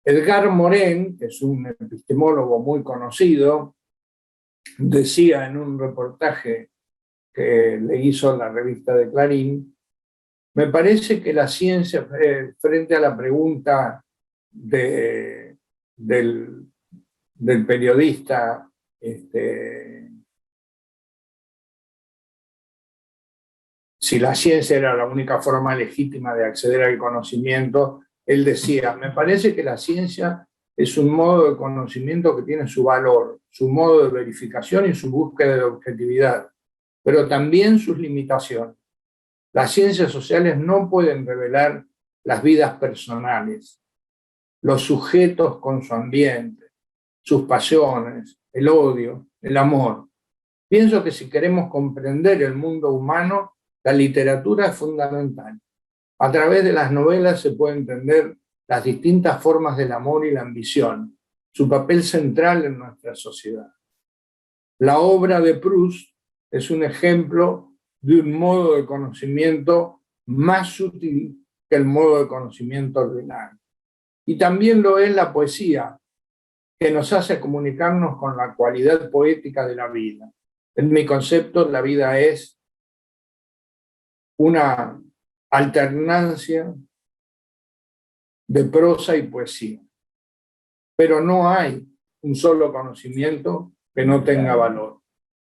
Edgar Morin, que es un epistemólogo muy conocido, decía en un reportaje que le hizo la revista de Clarín: me parece que la ciencia, frente a la pregunta del periodista, si la ciencia era la única forma legítima de acceder al conocimiento, él decía: me parece que la ciencia es un modo de conocimiento que tiene su valor, su modo de verificación y su búsqueda de objetividad, pero también sus limitaciones. Las ciencias sociales no pueden revelar las vidas personales, los sujetos con su ambiente, sus pasiones, el odio, el amor. Pienso que si queremos comprender el mundo humano, la literatura es fundamental. A través de las novelas se puede entender las distintas formas del amor y la ambición, su papel central en nuestra sociedad. La obra de Proust es un ejemplo de un modo de conocimiento más sutil que el modo de conocimiento ordinario. Y también lo es la poesía, que nos hace comunicarnos con la cualidad poética de la vida. En mi concepto, la vida es una alternancia de prosa y poesía. Pero no hay un solo conocimiento que no tenga valor.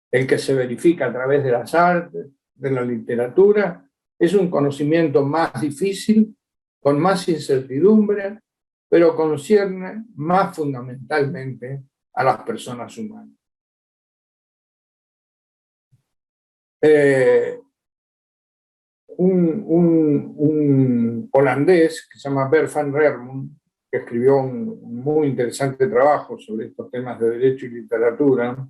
El que se verifica a través de las artes, de la literatura, es un conocimiento más difícil, con más incertidumbre, pero concierne más fundamentalmente a las personas humanas. Un holandés que se llama Bert van Rermond, que escribió un muy interesante trabajo sobre estos temas de derecho y literatura,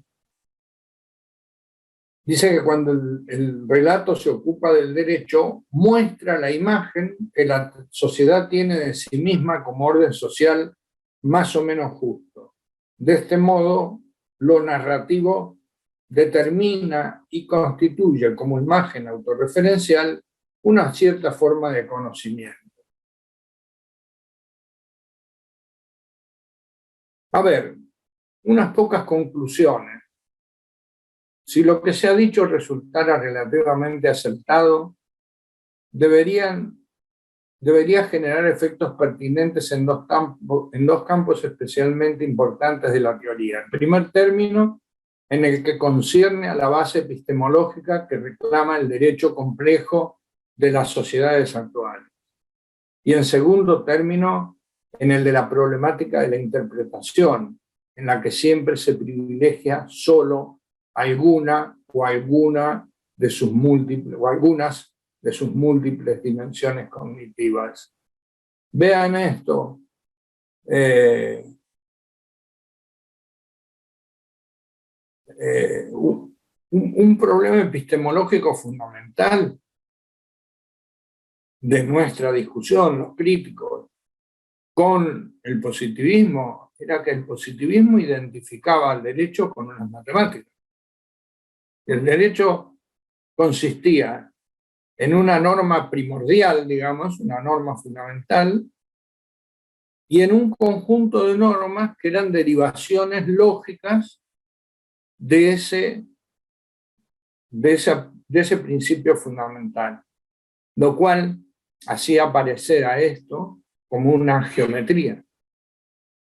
dice que cuando el relato se ocupa del derecho, muestra la imagen que la sociedad tiene de sí misma como orden social más o menos justo. De este modo, lo narrativo determina y constituye como imagen autorreferencial una cierta forma de conocimiento. A ver, unas pocas conclusiones. Si lo que se ha dicho resultara relativamente acertado, debería generar efectos pertinentes en dos campos especialmente importantes de la teoría. En primer término, en el que concierne a la base epistemológica que reclama el derecho complejo de las sociedades actuales. Y en segundo término, en el de la problemática de la interpretación, en la que siempre se privilegia solo alguna o algunas de sus múltiples dimensiones cognitivas. Vean esto. Un problema epistemológico fundamental de nuestra discusión, los críticos, con el positivismo, era que el positivismo identificaba al derecho con unas matemáticas. El derecho consistía en una norma primordial, digamos, una norma fundamental, y en un conjunto de normas que eran derivaciones lógicas de ese principio fundamental, lo cual hacía aparecer a esto como una geometría.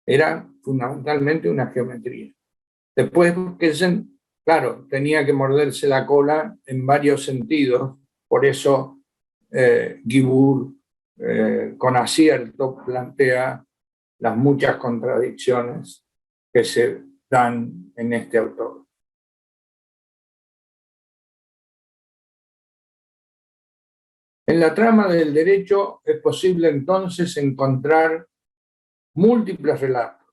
Era fundamentalmente una geometría. Después, claro, tenía que morderse la cola en varios sentidos, por eso Guibert con acierto plantea las muchas contradicciones que se dan en este autor. En la trama del derecho es posible entonces encontrar múltiples relatos,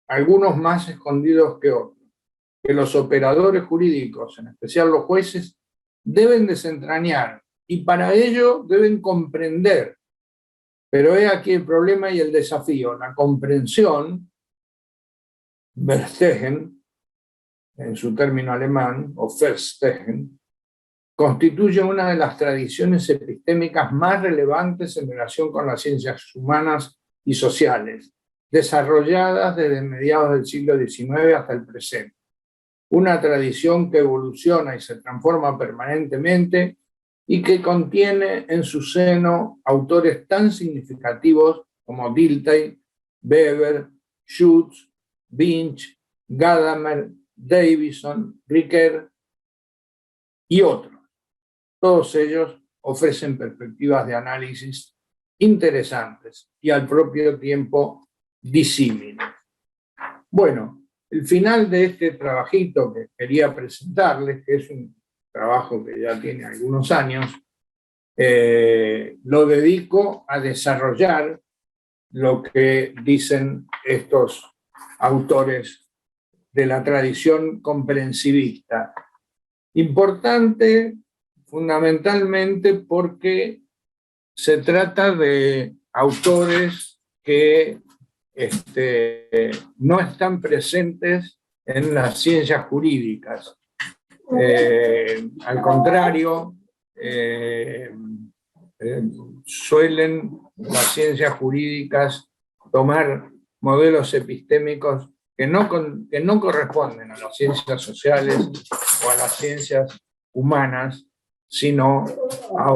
algunos más escondidos que otros, que los operadores jurídicos, en especial los jueces, deben desentrañar y para ello deben comprender. Pero he aquí el problema y el desafío. La comprensión, Verstehen, en su término alemán, o Verstehen, constituye una de las tradiciones epistémicas más relevantes en relación con las ciencias humanas y sociales, desarrolladas desde mediados del siglo XIX hasta el presente. Una tradición que evoluciona y se transforma permanentemente y que contiene en su seno autores tan significativos como Dilthey, Weber, Schutz, Binch, Gadamer, Davison, Ricoeur y otros. Todos ellos ofrecen perspectivas de análisis interesantes y al propio tiempo disímiles. Bueno, el final de este trabajito que quería presentarles, que es un trabajo que ya tiene algunos años, lo dedico a desarrollar lo que dicen estos autores de la tradición comprensivista. Importante fundamentalmente porque se trata de autores que no están presentes en las ciencias jurídicas. Al contrario, suelen las ciencias jurídicas tomar modelos epistémicos que no corresponden a las ciencias sociales o a las ciencias humanas, sino a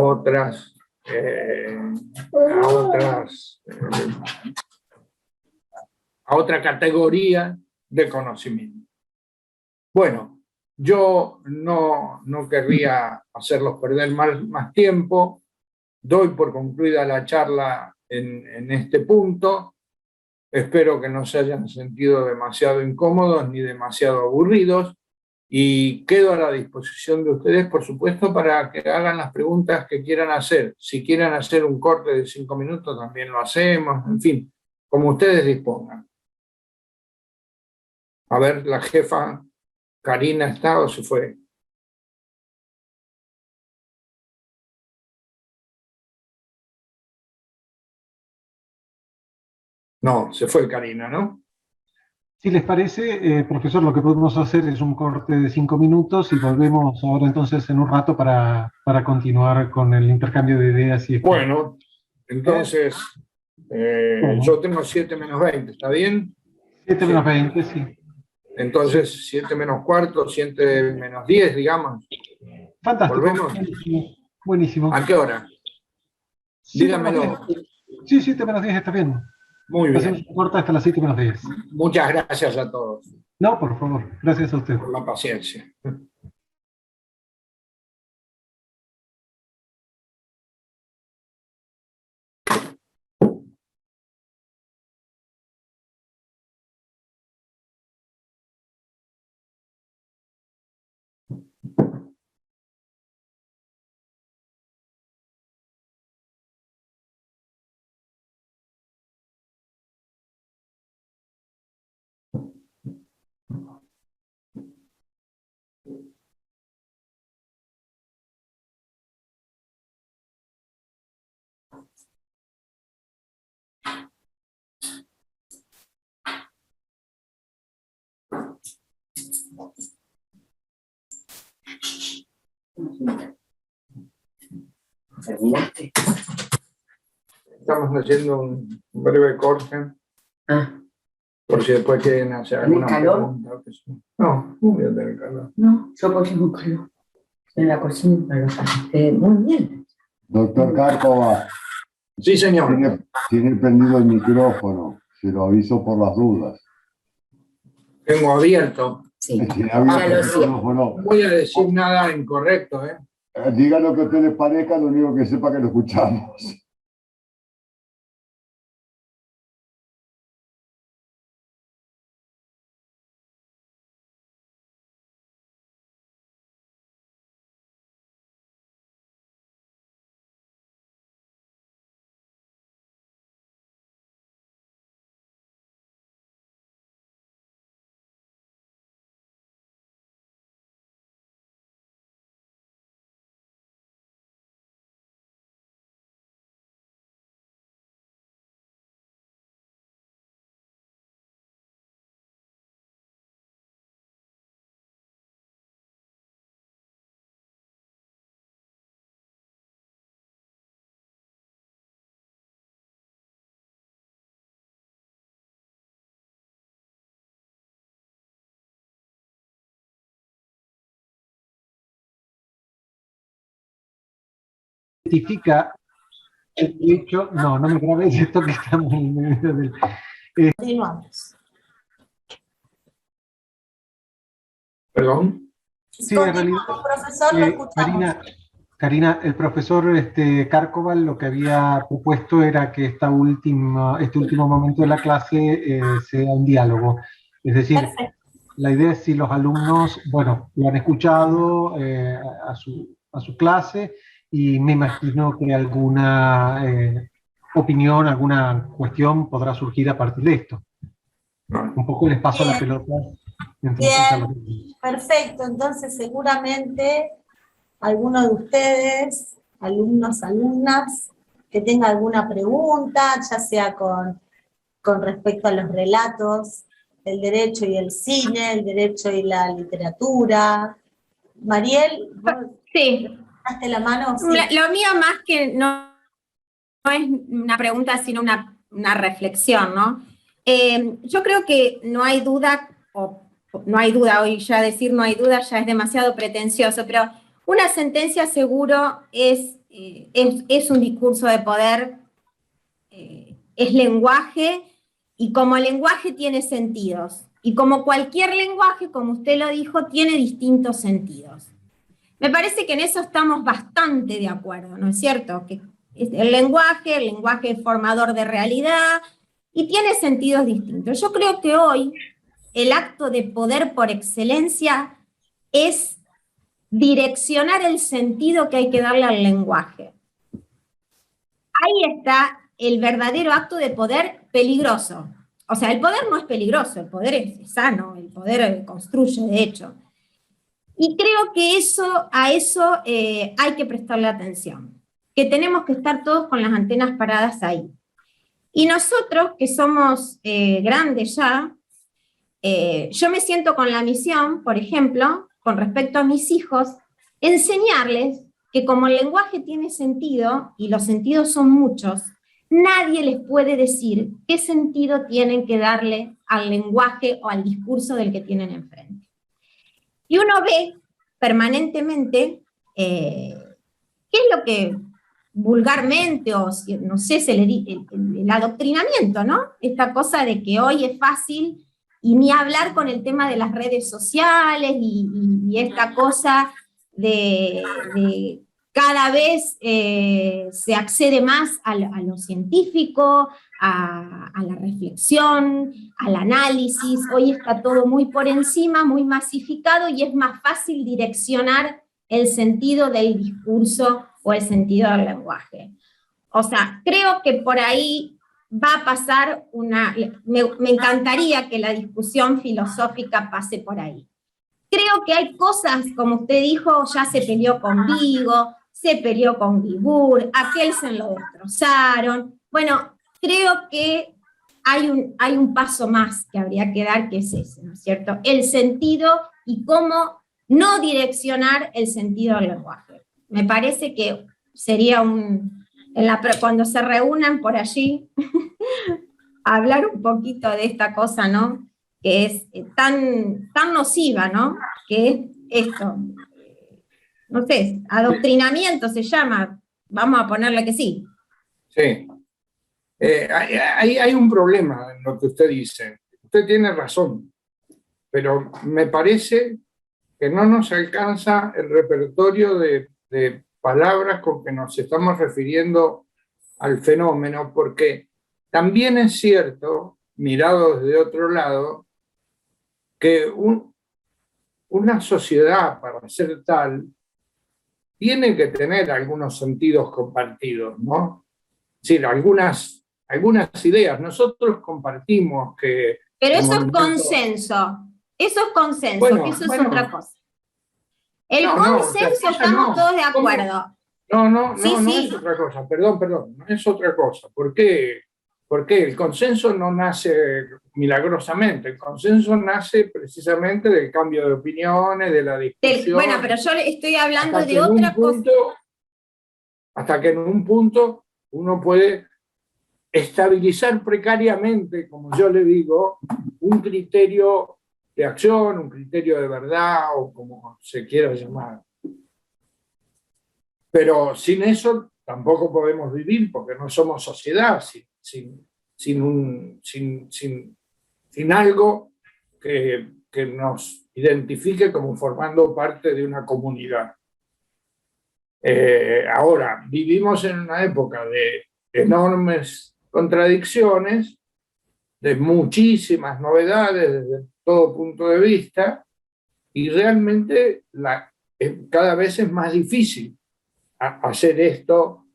otra categoría de conocimiento. Bueno, yo no querría hacerlos perder más tiempo. Doy por concluida la charla en este punto. Espero que no se hayan sentido demasiado incómodos ni demasiado aburridos y quedo a la disposición de ustedes, por supuesto, para que hagan las preguntas que quieran hacer. Si quieren hacer un corte de 5 minutos, también lo hacemos, en fin, como ustedes dispongan. A ver, la jefa Karina está o se fue. No, se fue Karina, ¿no? Si les parece, profesor, lo que podemos hacer es un corte de 5 minutos y volvemos ahora entonces en un rato para continuar con el intercambio de ideas. Bueno, entonces, Bueno, yo tengo 7 menos 20, ¿está bien? 7 menos 20, sí. Entonces, 7 menos cuarto, 7 menos 10, digamos. Fantástico. ¿Volvemos? Buenísimo. Buenísimo. ¿A qué hora? 7 menos Dígamelo. 10. Sí, 7 menos 10 está bien. Muy bien. Hacemos un corte hasta las 7 menos 10. Muchas gracias a todos No, por favor. Gracias a usted. por la paciencia. Estamos haciendo un breve corte. Por si después quieren hacer alguna pregunta. No voy a tener calor. No, yo cocino calor. En la cocina, pero muy bien. Doctor Cárcova, Sí, señor. tiene prendido el micrófono, se lo aviso por las dudas. Tengo abierto. Sí. Tiene abierto Ya lo el sé. micrófono. No voy a decir nada incorrecto, ¿eh? Diga lo que a usted le parezca, lo único que sepa que lo escuchamos. identifica el hecho... No, no me grabes esto que estamos en medio del... Continuamos. Perdón. Sí, en realidad, Profesor, lo escuchamos. Karina, el profesor Cárcoval lo que había propuesto era que este último momento de la clase sea un diálogo. Es decir, Perfecto. la idea es si los alumnos, bueno, lo han escuchado a su clase, y me imagino que alguna opinión, alguna cuestión podrá surgir a partir de esto. Un poco les paso la pelota. Bien, perfecto. Entonces, seguramente alguno de ustedes, alumnos, alumnas, que tenga alguna pregunta, ya sea con respecto a los relatos, el derecho y el cine, el derecho y la literatura. Mariel, ¿vos Sí, levantaste la mano? Sí. lo mío más que no es una pregunta, sino una reflexión, ¿no? Yo creo que no hay duda, hoy ya decir no hay duda ya es demasiado pretencioso, pero una sentencia seguro es un discurso de poder, es lenguaje, y como lenguaje tiene sentidos, y como cualquier lenguaje, como usted lo dijo, tiene distintos sentidos. Me parece que en eso estamos bastante de acuerdo, ¿no es cierto? Que el lenguaje es formador de realidad y tiene sentidos distintos. Yo creo que hoy el acto de poder por excelencia es direccionar el sentido que hay que darle al lenguaje. Ahí está el verdadero acto de poder peligroso. O sea, el poder no es peligroso, el poder es sano, el poder construye, de hecho. Y creo que a eso hay que prestarle atención, que tenemos que estar todos con las antenas paradas ahí. Y nosotros, que somos grandes ya, yo me siento con la misión, por ejemplo, con respecto a mis hijos, enseñarles que como el lenguaje tiene sentido, y los sentidos son muchos, nadie les puede decir qué sentido tienen que darle al lenguaje o al discurso del que tienen enfrente. Y uno ve permanentemente qué es lo que vulgarmente, o no sé, se le dice el adoctrinamiento, ¿no? Esta cosa de que hoy es fácil, y ni hablar con el tema de las redes sociales, y esta cosa de cada vez se accede más a lo científico, a la reflexión, al análisis. Hoy está todo muy por encima, muy masificado, y es más fácil direccionar el sentido del discurso o el sentido del lenguaje. O sea, creo que por ahí va a pasar me encantaría que la discusión filosófica pase por ahí. Creo que hay cosas, como usted dijo, ya se peleó con Vigo, se peleó con Guibur, a Kelsen lo destrozaron. Bueno, creo que hay un paso más que habría que dar, que es ese, ¿no es cierto? El sentido y cómo no direccionar el sentido del lenguaje. Me parece que sería cuando se reúnan por allí, hablar un poquito de esta cosa, ¿no? Que es tan nociva, ¿no? Que es esto, no sé, adoctrinamiento se llama, vamos a ponerle que sí. Sí. Hay un problema en lo que usted dice. Usted tiene razón, pero me parece que no nos alcanza el repertorio de palabras con que nos estamos refiriendo al fenómeno, porque también es cierto, mirado desde otro lado, que una sociedad, para ser tal, tiene que tener algunos sentidos compartidos, ¿no? Es decir, algunas ideas. Nosotros compartimos que... Pero eso es consenso, bueno, que eso es otra cosa. El consenso, estamos todos de acuerdo. No es otra cosa, perdón, no es otra cosa. ¿Por qué? Porque el consenso no nace milagrosamente, el consenso nace precisamente del cambio de opiniones, de la discusión. Bueno, pero yo estoy hablando de otra cosa. Hasta que en un punto uno puede estabilizar precariamente, como yo le digo, un criterio de acción, un criterio de verdad, o como se quiera llamar. Pero sin eso tampoco podemos vivir porque no somos sociedad sin algo que nos identifique como formando parte de una comunidad. Ahora, vivimos en una época de enormes contradicciones, de muchísimas novedades desde todo punto de vista, y realmente cada vez es más difícil hacer esto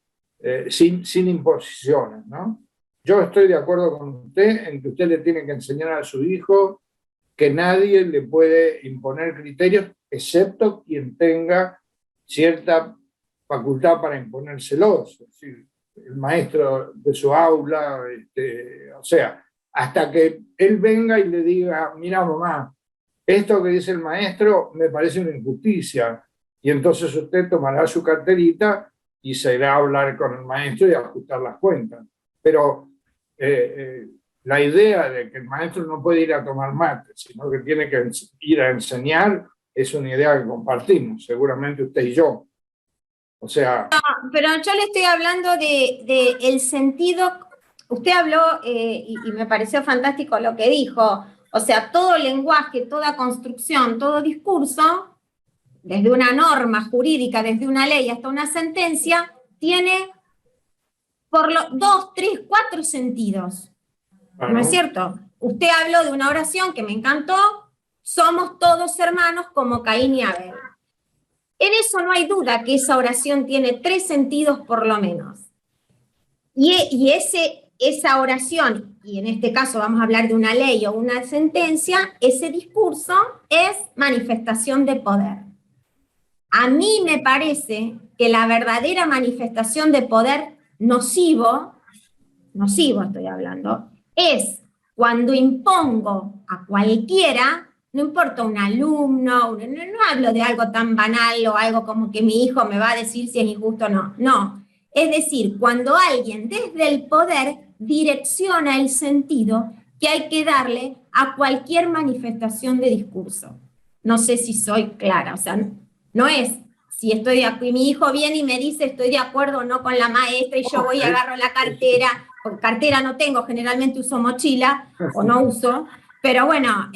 sin imposiciones, ¿no? Yo estoy de acuerdo con usted en que usted le tiene que enseñar a su hijo que nadie le puede imponer criterios, excepto quien tenga cierta facultad para imponérselos, es decir, el maestro de su aula, o sea, hasta que él venga y le diga, mira mamá, esto que dice el maestro me parece una injusticia, y entonces usted tomará su carterita y se irá a hablar con el maestro y a ajustar las cuentas. Pero la idea de que el maestro no puede ir a tomar mate, sino que tiene que ir a enseñar, es una idea que compartimos, seguramente usted y yo. O sea... No, pero yo le estoy hablando de el sentido. Usted habló, y me pareció fantástico lo que dijo, o sea, todo lenguaje, toda construcción, todo discurso, desde una norma jurídica, desde una ley hasta una sentencia, tiene por 2, 3, 4 sentidos. ¿No es cierto? Usted habló de una oración que me encantó, somos todos hermanos como Caín y Abel. En eso no hay duda que esa oración tiene 3 sentidos por lo menos. Y esa oración, y en este caso vamos a hablar de una ley o una sentencia, ese discurso es manifestación de poder. A mí me parece que la verdadera manifestación de poder nocivo estoy hablando, es cuando impongo a cualquiera, no importa un alumno, no hablo de algo tan banal o algo como que mi hijo me va a decir si es injusto o no, no. Es decir, cuando alguien desde el poder direcciona el sentido que hay que darle a cualquier manifestación de discurso. No sé si soy clara, o sea, no es si estoy de acuerdo, y mi hijo viene y me dice estoy de acuerdo o no con la maestra y yo voy y agarro la cartera, porque cartera no tengo, generalmente uso mochila o no uso, pero bueno,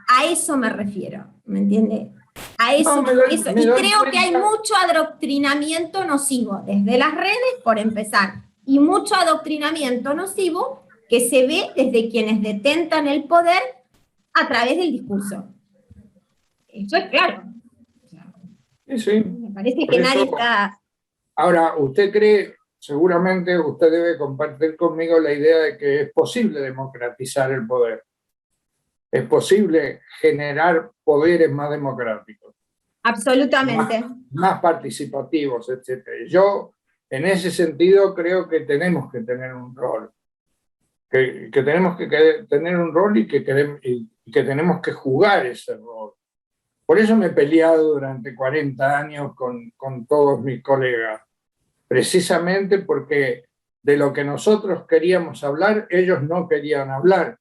a eso me refiero, ¿me entiende? A eso, y creo que hay mucho adoctrinamiento nocivo, desde las redes, por empezar, y mucho adoctrinamiento nocivo que se ve desde quienes detentan el poder a través del discurso. Eso es claro. Sí. Me parece que nadie está... Ahora, usted cree, seguramente usted debe compartir conmigo la idea de que es posible democratizar el poder. Es posible generar poderes más democráticos. Absolutamente. Más participativos, etc. Yo, en ese sentido, creo que tenemos que tener un rol. Que tenemos que tener un rol y que tenemos que jugar ese rol. Por eso me he peleado durante 40 años con todos mis colegas. Precisamente porque de lo que nosotros queríamos hablar, ellos no querían hablar.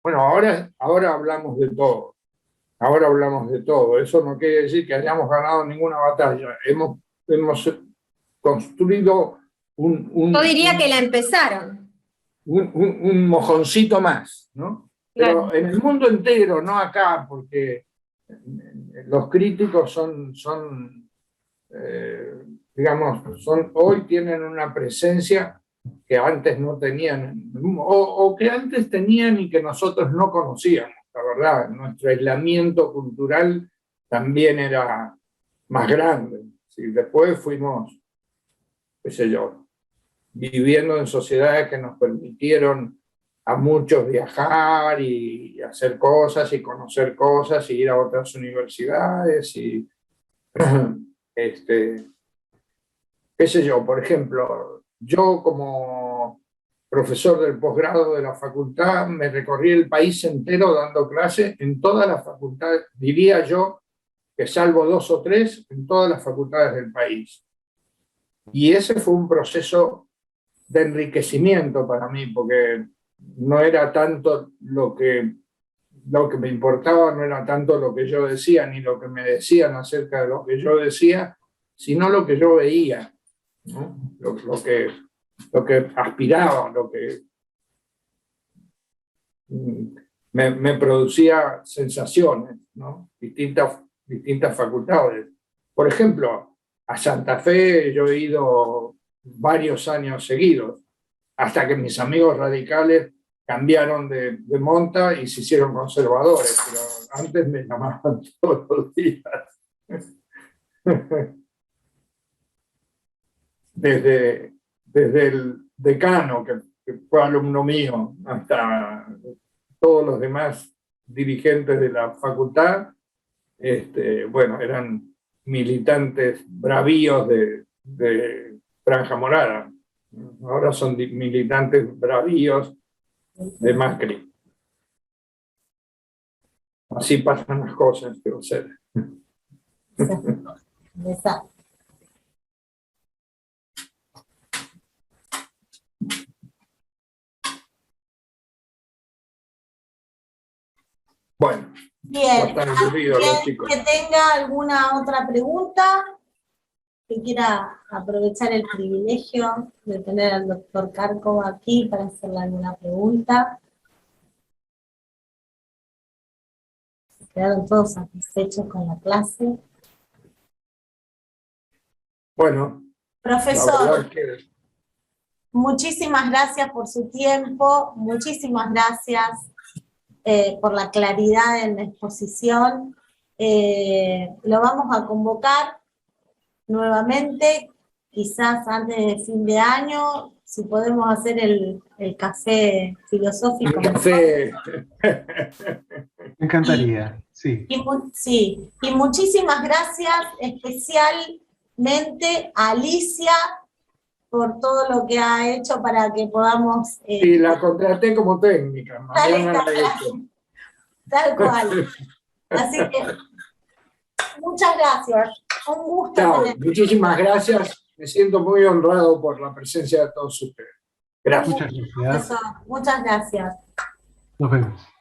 Bueno, ahora hablamos de todo. Ahora hablamos de todo. Eso no quiere decir que hayamos ganado ninguna batalla. Hemos construido Yo diría que la empezaron. Un mojoncito más, ¿no? Claro. Pero en el mundo entero, no acá, porque los críticos hoy tienen una presencia que antes no tenían, o que antes tenían y que nosotros no conocíamos, la verdad. Nuestro aislamiento cultural también era más grande. ¿Sí? Después fuimos, qué sé yo, viviendo en sociedades que nos permitieron a muchos viajar y hacer cosas y conocer cosas y ir a otras universidades y qué sé yo, por ejemplo, yo como profesor del posgrado de la facultad me recorrí el país entero dando clases en todas las facultades, diría yo que salvo 2 o 3, en todas las facultades del país. Y ese fue un proceso de enriquecimiento para mí, porque no era tanto lo que me importaba, no era tanto lo que yo decía, ni lo que me decían acerca de lo que yo decía, sino lo que yo veía. ¿no? Lo que aspiraba, lo que me producía sensaciones, ¿no? Distintas facultades. Por ejemplo, a Santa Fe yo he ido varios años seguidos, hasta que mis amigos radicales cambiaron de monta y se hicieron conservadores, pero antes me llamaban todos los días. Desde el decano, que fue alumno mío, hasta todos los demás dirigentes de la facultad, bueno, eran militantes bravíos de Franja Morada. Ahora son militantes bravíos de Macri. Así pasan las cosas, que ustedes. Exacto. Bueno, Bien, están aburridos los chicos. que tenga alguna otra pregunta, que quiera aprovechar el privilegio de tener al doctor Cárcova aquí para hacerle alguna pregunta. ¿Quedaron todos satisfechos con la clase? Bueno, Profesor, la verdad es que muchísimas gracias por su tiempo, muchísimas gracias por la claridad en la exposición. Lo vamos a convocar nuevamente, quizás antes de fin de año, si podemos hacer el café filosófico. el café. Me encantaría, sí. Sí, y muchísimas gracias especialmente a Alicia por todo lo que ha hecho para que podamos... Y la contraté como técnica. Mañana la echo. Tal cual. Así que, muchas gracias. Un gusto. Chao, tener- muchísimas gracias. Me siento muy honrado por la presencia de todos ustedes. Gracias. Muchas gracias. Muchas gracias. Nos vemos.